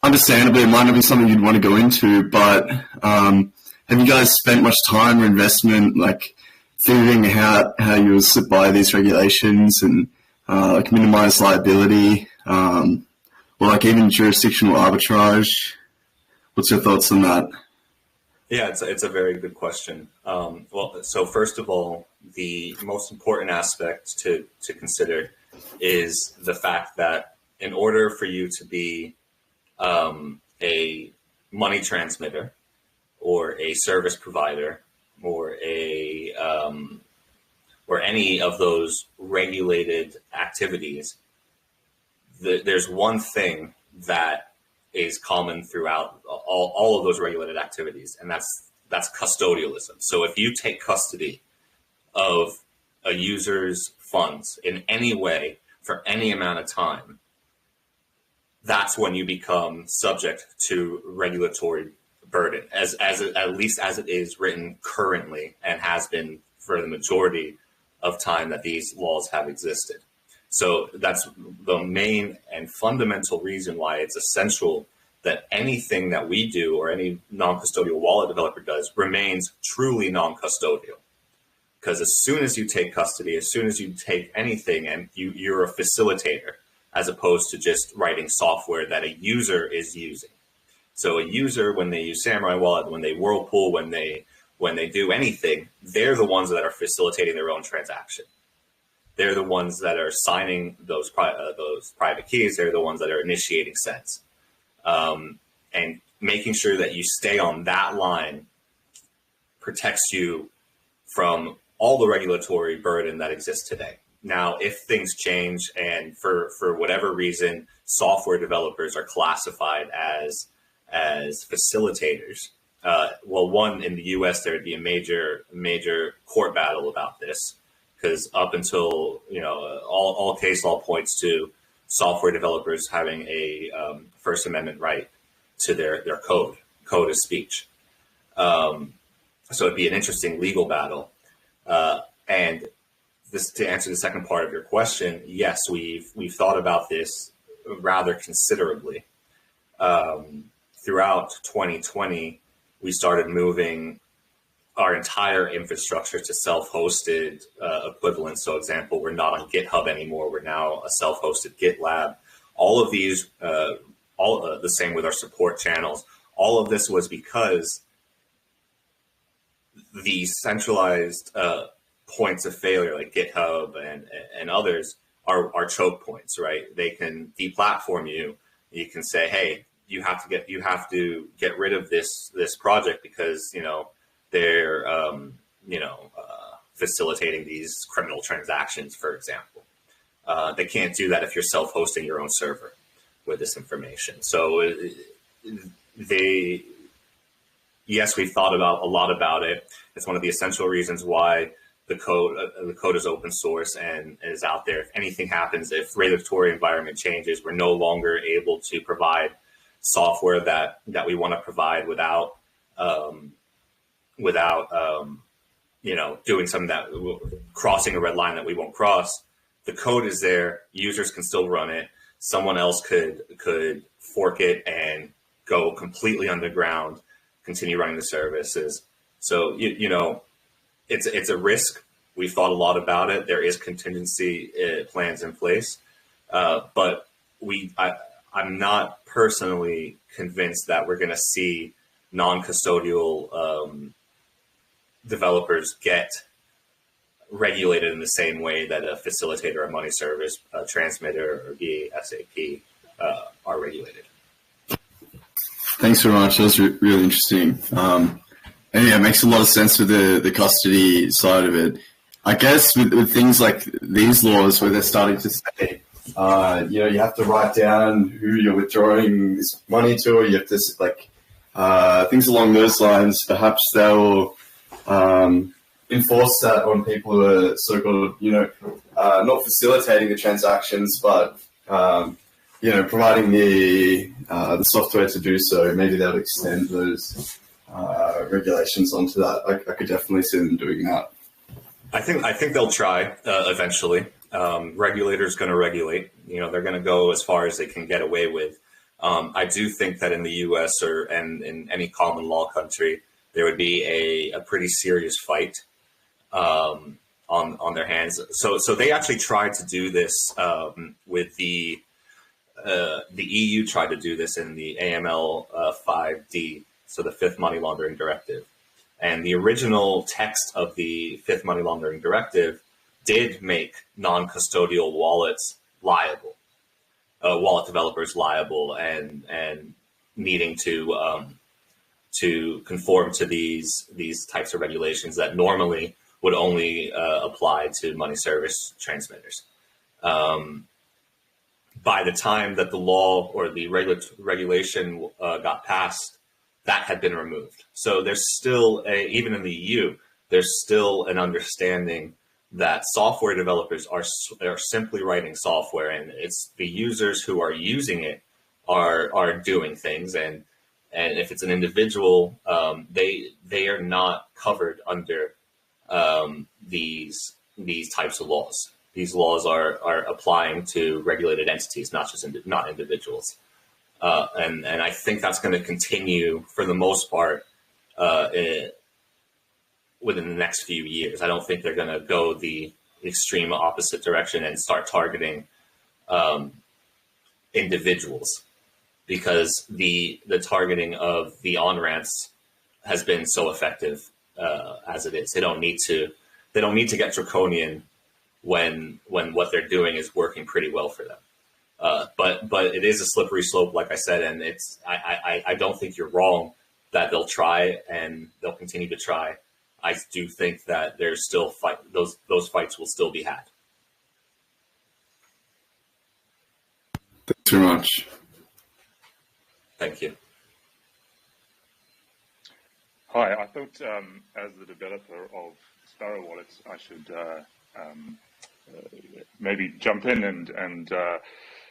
Understandably, it might not be something you'd want to go into, but have you guys spent much time or investment like figuring out how you'll sit by these regulations and like minimize liability, or like even jurisdictional arbitrage? What's your thoughts on that? Yeah, it's a very good question. Well, so first of all, the most important aspect to consider is the fact that in order for you to be a money transmitter or a service provider or or any of those regulated activities, there's one thing that is common throughout all of those regulated activities, and that's custodialism. So if you take custody of a user's funds in any way for any amount of time, that's when you become subject to regulatory burden, at least as it is written currently and has been for the majority of time that these laws have existed. So that's the main and fundamental reason why it's essential that anything that we do or any non-custodial wallet developer does remains truly non-custodial. Because as soon as you take custody, as soon as you take anything, and you're a facilitator, as opposed to just writing software that a user is using. So a user, when they use Samurai Wallet, when they Whirlpool, when they do anything, they're the ones that are facilitating their own transaction. They're the ones that are signing those private keys. They're the ones that are initiating sends. And making sure that you stay on that line protects you from all the regulatory burden that exists today. Now, if things change and for whatever reason, software developers are classified as facilitators, well, one, in the US, there would be a major court battle about this, because up until, all case law points to software developers having a First Amendment right to their code of speech. So it'd be an interesting legal battle. And this, to answer the second part of your question, yes, we've thought about this rather considerably. Throughout 2020, we started moving our entire infrastructure to self-hosted equivalent. So example, we're not on GitHub anymore. We're now a self-hosted GitLab. All of these, the same with our support channels. All of this was because the centralized points of failure like GitHub and others are choke points, right? They can deplatform you. You can say, hey, you have to get rid of this project because they're facilitating these criminal transactions, for example. They can't do that if you're self-hosting your own server with this information. So yes, we've thought a lot about it. It's one of the essential reasons why the code is open source and is out there. If anything happens, if regulatory environment changes, we're no longer able to provide software that we want to provide without doing something that crossing a red line that we won't cross. The code is there. Users can still run it. Someone else could fork it and go completely underground, continue running the services. So it's a risk. We've thought a lot about it. There is contingency plans in place, but I'm not personally convinced that we're going to see non-custodial developers get regulated in the same way that a facilitator, a money service, a transmitter, or AOPP are regulated. Thanks very much. That was really interesting. And yeah, it makes a lot of sense with the custody side of it. I guess with things like these laws where they're starting to say, you have to write down who you're withdrawing this money to, or you have to things along those lines. Perhaps they'll enforce that on people who are so-called, not facilitating the transactions, but providing the software to do so. Maybe they'll extend those regulations onto that. I could definitely see them doing that. I think they'll try eventually. Regulators going to regulate. They're going to go as far as they can get away with. I do think that in the U.S. and in any common law country, there would be a pretty serious fight on their hands. So they actually tried to do this with the EU tried to do this in the AML 5D, so the Fifth Money Laundering Directive. And the original text of the Fifth Money Laundering Directive did make non-custodial wallets liable, wallet developers liable, and needing to conform to these types of regulations that normally would only apply to money service transmitters. By the time that the law or the regulation got passed, that had been removed. So there's still even in the EU, there's still an understanding that software developers are simply writing software, and it's the users who are using it are doing things. And if it's an individual, they are not covered under these types of laws. These laws are applying to regulated entities, not individuals. And I think that's going to continue for the most part within the next few years. I don't think they're going to go the extreme opposite direction and start targeting individuals, because the targeting of the on-ramps has been so effective as it is. They don't need to get draconian when what they're doing is working pretty well for them. But it is a slippery slope, like I said, and I don't think you're wrong that they'll try and they'll continue to try. I do think that there's still those fights will still be had. Thanks very much. Thank you. Hi, I thought as the developer of Sparrow wallets, I should maybe jump in and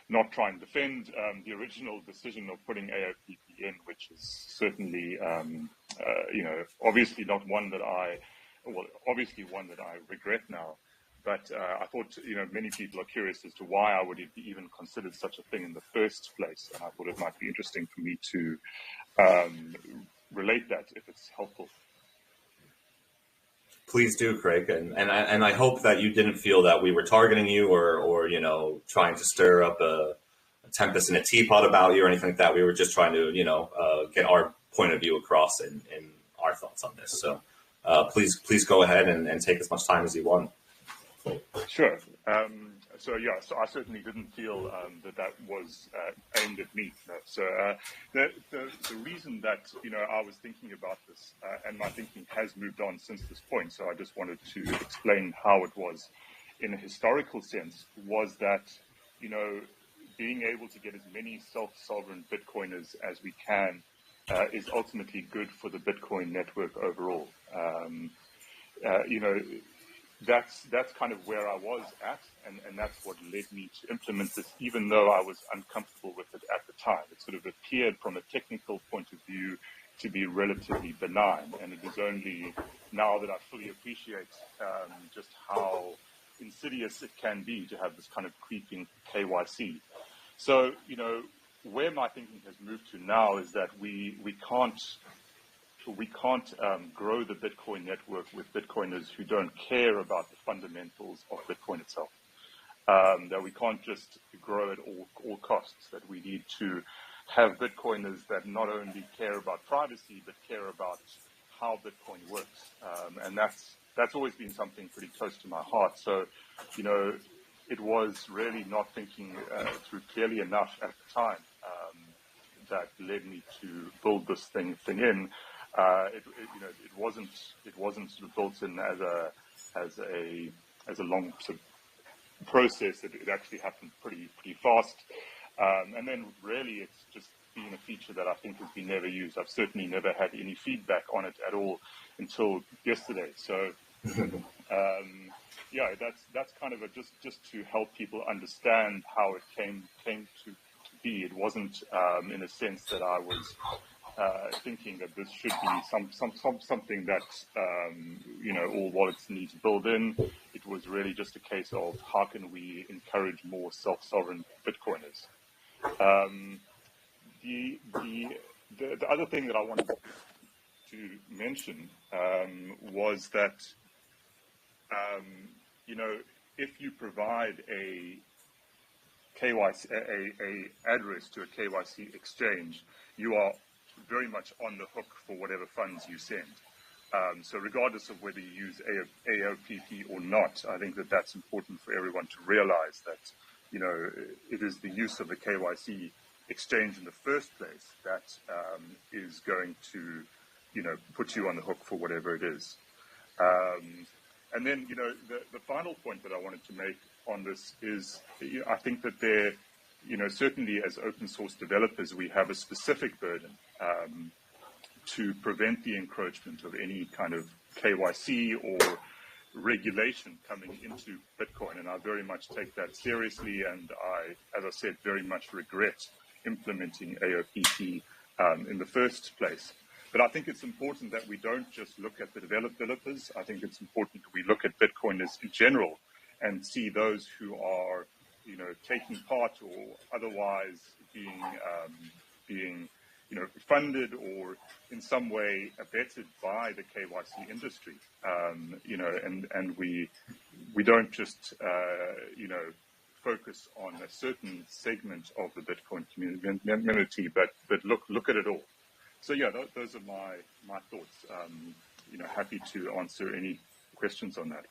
not try and defend the original decision of putting AOPP in, which is certainly, obviously not one that obviously one that I regret now. But I thought, many people are curious as to why I would have even considered such a thing in the first place. And I thought it might be interesting for me to relate that if it's helpful. Please do, Craig, and I hope that you didn't feel that we were targeting you or trying to stir up a tempest in a teapot about you or anything like that. We were just trying to get our point of view across and our thoughts on this. So please go ahead and take as much time as you want. Sure. So yeah, so I certainly didn't feel that was aimed at me. No. So the reason that I was thinking about this and my thinking has moved on since this point. So I just wanted to explain how it was, in a historical sense, was that being able to get as many self-sovereign Bitcoiners as we can is ultimately good for the Bitcoin network overall. That's kind of where I was at, and that's what led me to implement this, even though I was uncomfortable with it at the time. It sort of appeared from a technical point of view to be relatively benign, and it is only now that I fully appreciate just how insidious it can be to have this kind of creeping KYC. So, where my thinking has moved to now is that we can't grow the Bitcoin network with Bitcoiners who don't care about the fundamentals of Bitcoin itself. That we can't just grow at all costs, that we need to have Bitcoiners that not only care about privacy, but care about how Bitcoin works. And that's always been something pretty close to my heart. So, it was really not thinking through clearly enough at the time that led me to build this thing in. It wasn't sort of built in as a long sort of process. It actually happened pretty fast, and then really it's just been a feature that I think has been never used. I've certainly never had any feedback on it at all until yesterday. So yeah, that's kind of just to help people understand how it came to be. It wasn't in a sense that I was thinking that this should be something that all wallets need to build in. It was really just a case of how can we encourage more self-sovereign Bitcoiners. The other thing that I wanted to mention was that if you provide a KYC a address to a KYC exchange, you are very much on the hook for whatever funds you send. So regardless of whether you use AOPP or not, I think that that's important for everyone to realize that, it is the use of the KYC exchange in the first place that is going to, put you on the hook for whatever it is. And then, the final point that I wanted to make on this is, I think that there, certainly as open source developers, we have a specific burden to prevent the encroachment of any kind of KYC or regulation coming into Bitcoin. And I very much take that seriously. And I, as I said, very much regret implementing AOPP in the first place. But I think it's important that we don't just look at the developers. I think it's important that we look at Bitcoiners in general and see those who are, taking part or otherwise being funded or in some way abetted by the KYC industry. And we don't just, focus on a certain segment of the Bitcoin community, but look at it all. So yeah, those are my thoughts. Happy to answer any questions on that.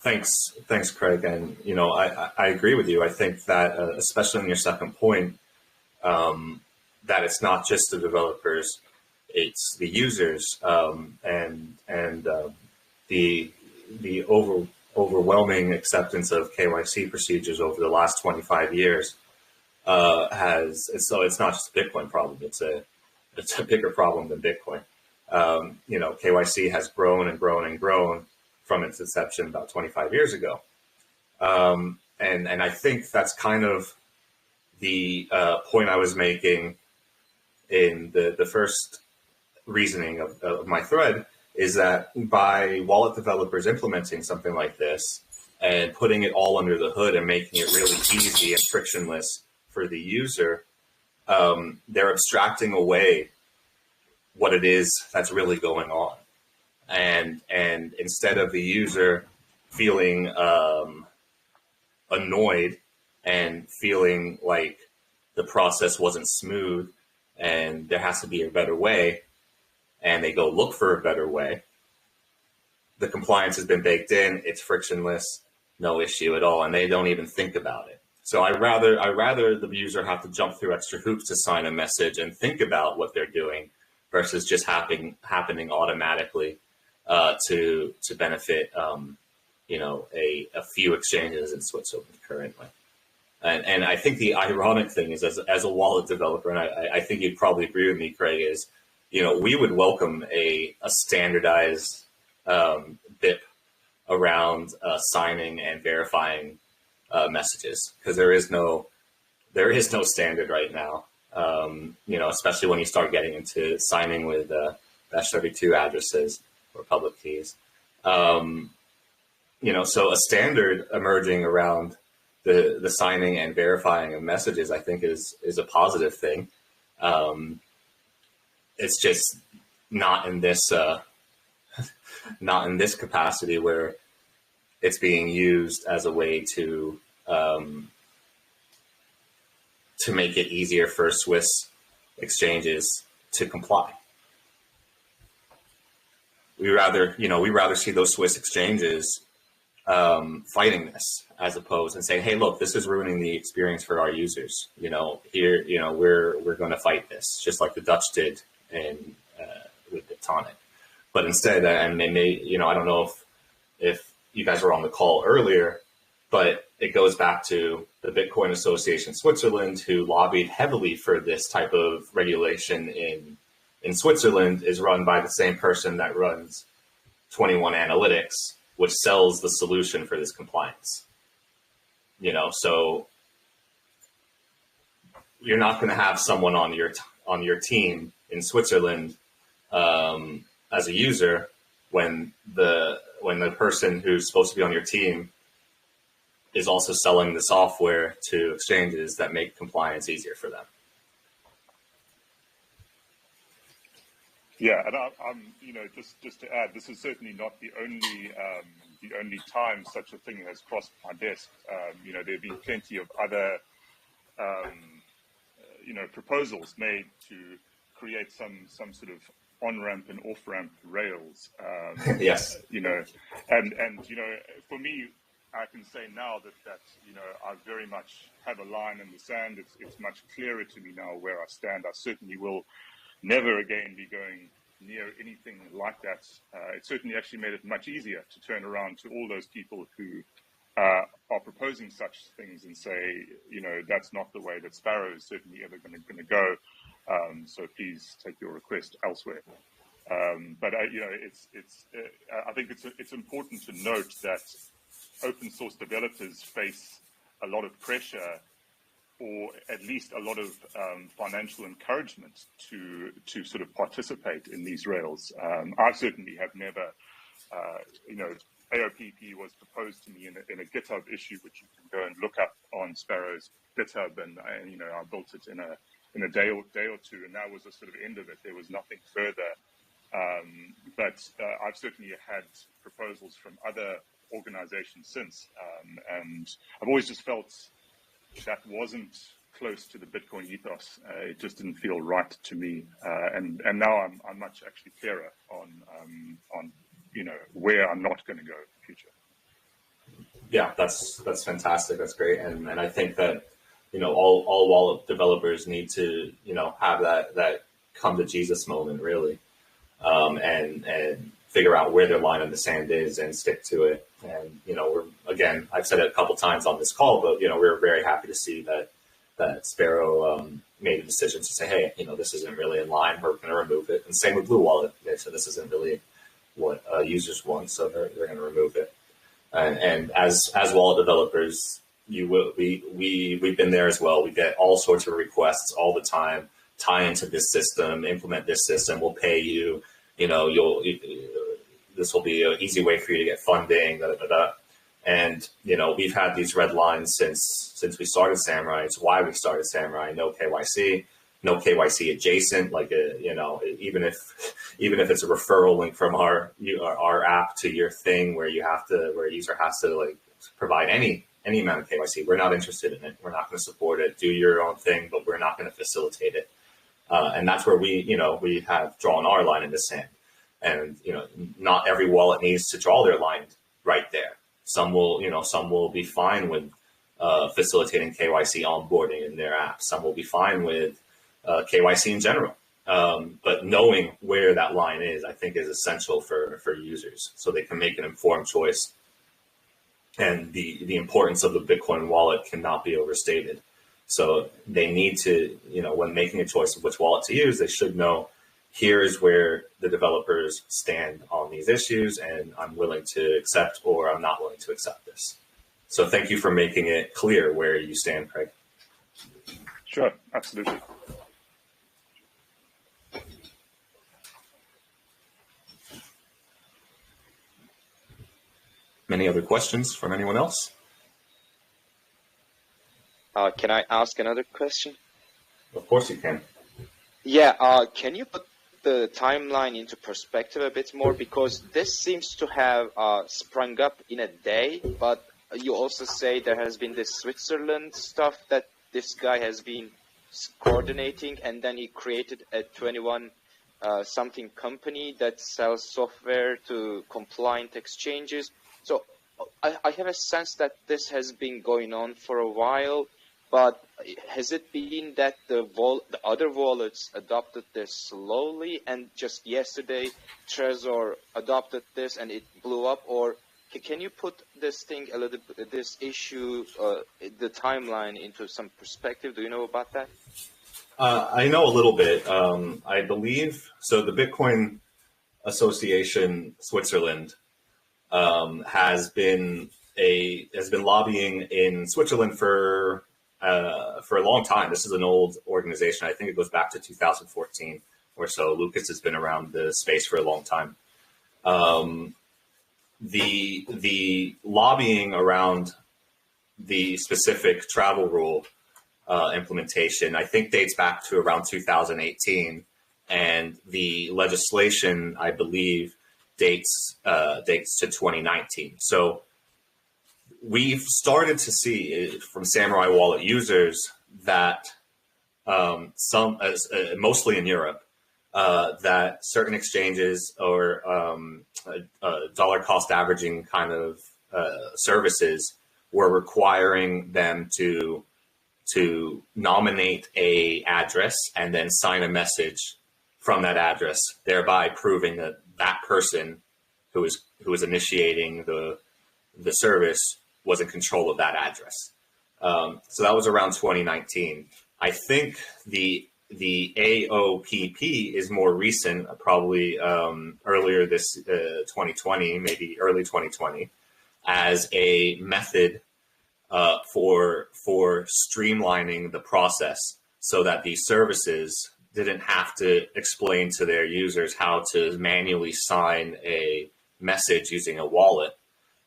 Thanks, Craig. And I agree with you. I think that especially on your second point, that it's not just the developers, it's the users, and the overwhelming acceptance of KYC procedures over the last 25 years. So it's not just a Bitcoin problem. It's a bigger problem than Bitcoin. KYC has grown and grown and grown from its inception about 25 years ago. And I think that's kind of the point I was making in the first reasoning of my thread, is that by wallet developers implementing something like this and putting it all under the hood and making it really easy and frictionless for the user, they're abstracting away what it is that's really going on. And instead of the user feeling annoyed and feeling like the process wasn't smooth and there has to be a better way, and they go look for a better way, the compliance has been baked in, it's frictionless, no issue at all, and they don't even think about it. So I rather the user have to jump through extra hoops to sign a message and think about what they're doing versus just happening automatically to benefit a few exchanges in Switzerland currently. And I think the ironic thing is, as a wallet developer, and I think you'd probably agree with me, Craig, is we would welcome a standardized BIP around signing and verifying messages, because there is no standard right now. Especially when you start getting into signing with #32 addresses or public keys. So a standard emerging around the signing and verifying of messages, I think, is a positive thing. It's just not in this capacity where it's being used as a way to make it easier for Swiss exchanges to comply. We rather see those Swiss exchanges fighting this, as opposed and saying, hey, look, this is ruining the experience for our users. We're going to fight this, just like the Dutch did with Bitonic. But instead, and I don't know if you guys were on the call earlier, but it goes back to the Bitcoin Association Switzerland, who lobbied heavily for this type of regulation in Switzerland, is run by the same person that runs 21 Analytics, which sells the solution for this compliance. So you're not going to have someone on your team in Switzerland as a user when the person who's supposed to be on your team is also selling the software to exchanges that make compliance easier for them. Yeah, and I'm just to add, this is certainly not the only time such a thing has crossed my desk. There have been plenty of other proposals made to create some sort of on-ramp and off-ramp rails. Yes. And for me, I can say now that I very much have a line in the sand. It's much clearer to me now where I stand. I certainly will never again be going near anything like that. It certainly actually made it much easier to turn around to all those people who are proposing such things and say, that's not the way that Sparrow is certainly ever going to go. So please take your request elsewhere. But I think it's important to note that open source developers face a lot of pressure, or at least a lot of financial encouragement to sort of participate in these rails. I certainly have never, AOPP was proposed to me in a GitHub issue, which you can go and look up on Sparrow's GitHub, and I built it in a day or two, and that was the sort of end of it. There was nothing further. But I've certainly had proposals from other organizations since, and I've always just felt that wasn't close to the Bitcoin ethos. It just didn't feel right to me, and now I'm much actually clearer on where I'm not going to go in the future. Yeah, that's fantastic. That's great, and I think that all wallet developers need to have that come to Jesus moment, really, and figure out where their line in the sand is and stick to it. And I've said it a couple times on this call, but we're very happy to see that Sparrow made a decision to say, hey, this isn't really in line. We're going to remove it. And same with Blue Wallet. They said this isn't really what users want, so they're going to remove it. And as wallet developers, we've been there as well. We get all sorts of requests all the time. Tie into this system, implement this system. We'll pay you. This will be an easy way for you to get funding. And we've had these red lines since we started Samurai. It's why we started Samurai. No KYC, no KYC adjacent. Like even if it's a referral link from our app to your thing, where a user has to provide any amount of KYC, we're not interested in it. We're not going to support it. Do your own thing, but we're not going to facilitate it. And that's where we have drawn our line in the sand. And, not every wallet needs to draw their line right there. Some will be fine with facilitating KYC onboarding in their app. Some will be fine with KYC in general. But knowing where that line is, I think, is essential for users so they can make an informed choice. And the importance of the Bitcoin wallet cannot be overstated. So they need to, when making a choice of which wallet to use, they should know, here's where the developers stand on these issues, and I'm willing to accept or I'm not willing to accept this. So thank you for making it clear where you stand, Craig. Sure, absolutely. Any other questions from anyone else? Can I ask another question? Of course you can. Yeah, can you put the timeline into perspective a bit more? Because this seems to have sprung up in a day, but you also say there has been this Switzerland stuff that this guy has been coordinating, and then he created a 21 something company that sells software to compliant exchanges. So I have a sense that this has been going on for a while, but has it been that the other wallets adopted this slowly, and just yesterday Trezor adopted this and it blew up? Or can you put this thing a little bit, this issue, the timeline into some perspective? Do you know about that? I know a little bit. I believe so. The Bitcoin Association Switzerland has been lobbying in Switzerland for a long time. This is an old organization. I think it goes back to 2014 or so. Lucas has been around the space for a long time. The lobbying around the specific travel rule implementation, I think, dates back to around 2018, and the legislation, I believe, dates to 2019. So we've started to see from Samurai Wallet users that mostly in Europe, that certain exchanges or dollar cost averaging kind of services were requiring them to nominate a address and then sign a message from that address, thereby proving that that person who was initiating the service was in control of that address. So that was around 2019. I think the AOPP is more recent, probably earlier this 2020, maybe early 2020, as a method for streamlining the process so that these services didn't have to explain to their users how to manually sign a message using a wallet,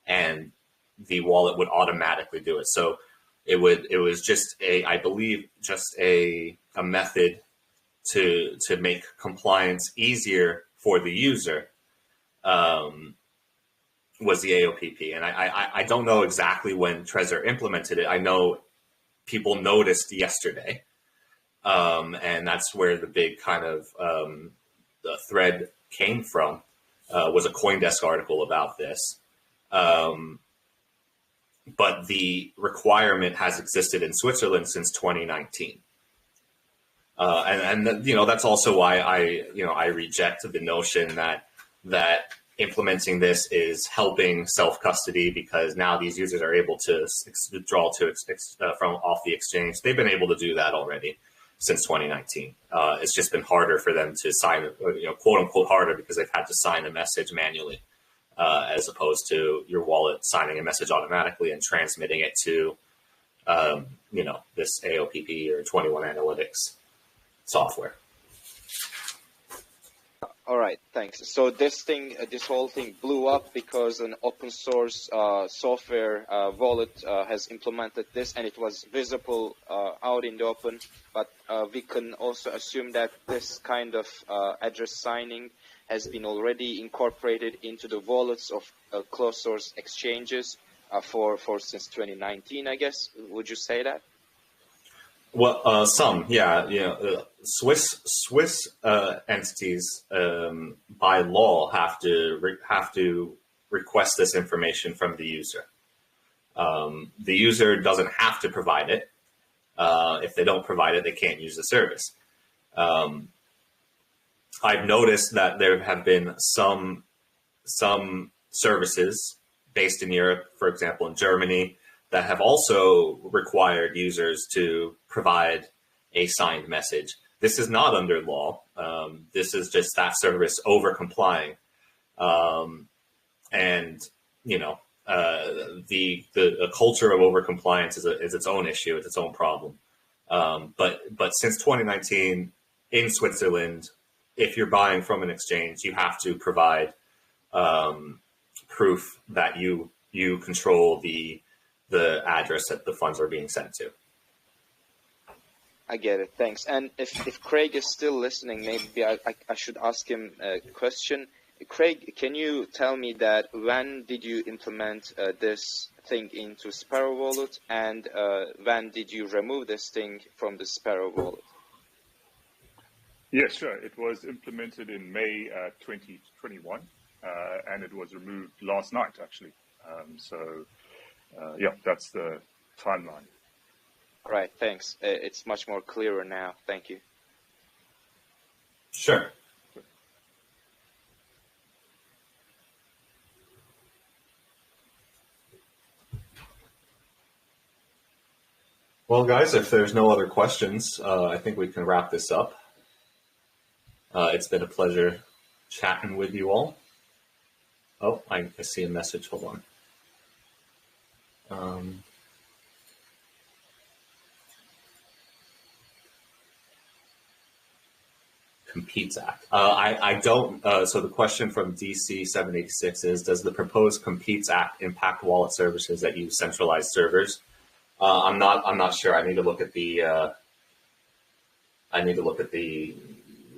and the wallet would automatically do it. So it was just I believe a method to make compliance easier for the user, was the AOPP. And I don't know exactly when Trezor implemented it. I know people noticed yesterday. And that's where the big kind of the thread came from, was a CoinDesk article about this. But the requirement has existed in Switzerland since 2019. And that's also why I reject the notion that implementing this is helping self-custody, because now these users are able to withdraw from off the exchange. They've been able to do that already since 2019. It's just been harder for them to sign, quote unquote harder, because they've had to sign a message manually, as opposed to your wallet signing a message automatically and transmitting it to, this AOPP or 21 Analytics software. All right, thanks. So this whole thing blew up because an open source software wallet has implemented this, and it was visible out in the open. But we can also assume that this kind of address signing has been already incorporated into the wallets of closed source exchanges for since 2019, I guess. Would you say that? Well, some, yeah, Swiss entities by law have to request this information from the user. The user doesn't have to provide it. If they don't provide it, they can't use the service. I've noticed that there have been some services based in Europe, for example, in Germany, that have also required users to provide a signed message. This is not under law. This is just that service over complying. And, you know, the culture of over compliance is its own issue. It's its own problem. But since 2019 in Switzerland, if you're buying from an exchange, you have to provide proof that you control the address that the funds are being sent to. I get it. Thanks. And if Craig is still listening, maybe I should ask him a question. Craig, can you tell me that when did you implement this thing into Sparrow Wallet, and when did you remove this thing from the Sparrow Wallet? Yes, sure. It was implemented in May 2021, and it was removed last night, actually. Yeah, that's the timeline. Right, thanks. It's much more clearer now. Thank you. Sure. Well, guys, if there's no other questions, I think we can wrap this up. It's been a pleasure chatting with you all. Oh, I see a message. Hold on. Competes Act. I don't. So the question from DC 786 is: does the proposed Competes Act impact wallet services that use centralized servers? I'm not sure. I need to look at the.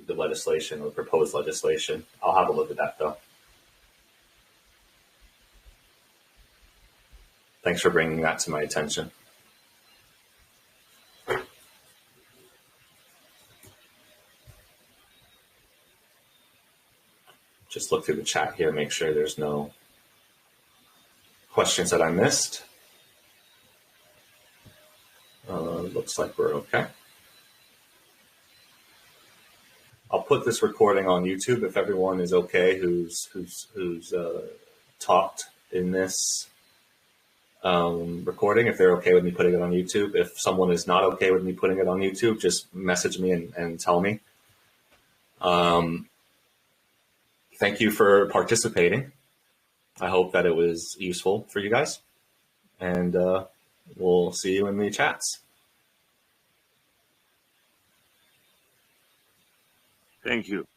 The legislation or proposed legislation. I'll have a look at that though. Thanks for bringing that to my attention. Just look through the chat here, make sure there's no questions that I missed. Looks like we're okay. I'll put this recording on YouTube if everyone is okay who's talked in this recording, if they're okay with me putting it on YouTube. If someone is not okay with me putting it on YouTube, just message me and tell me. Thank you for participating. I hope that it was useful for you guys, and we'll see you in the chats. Thank you.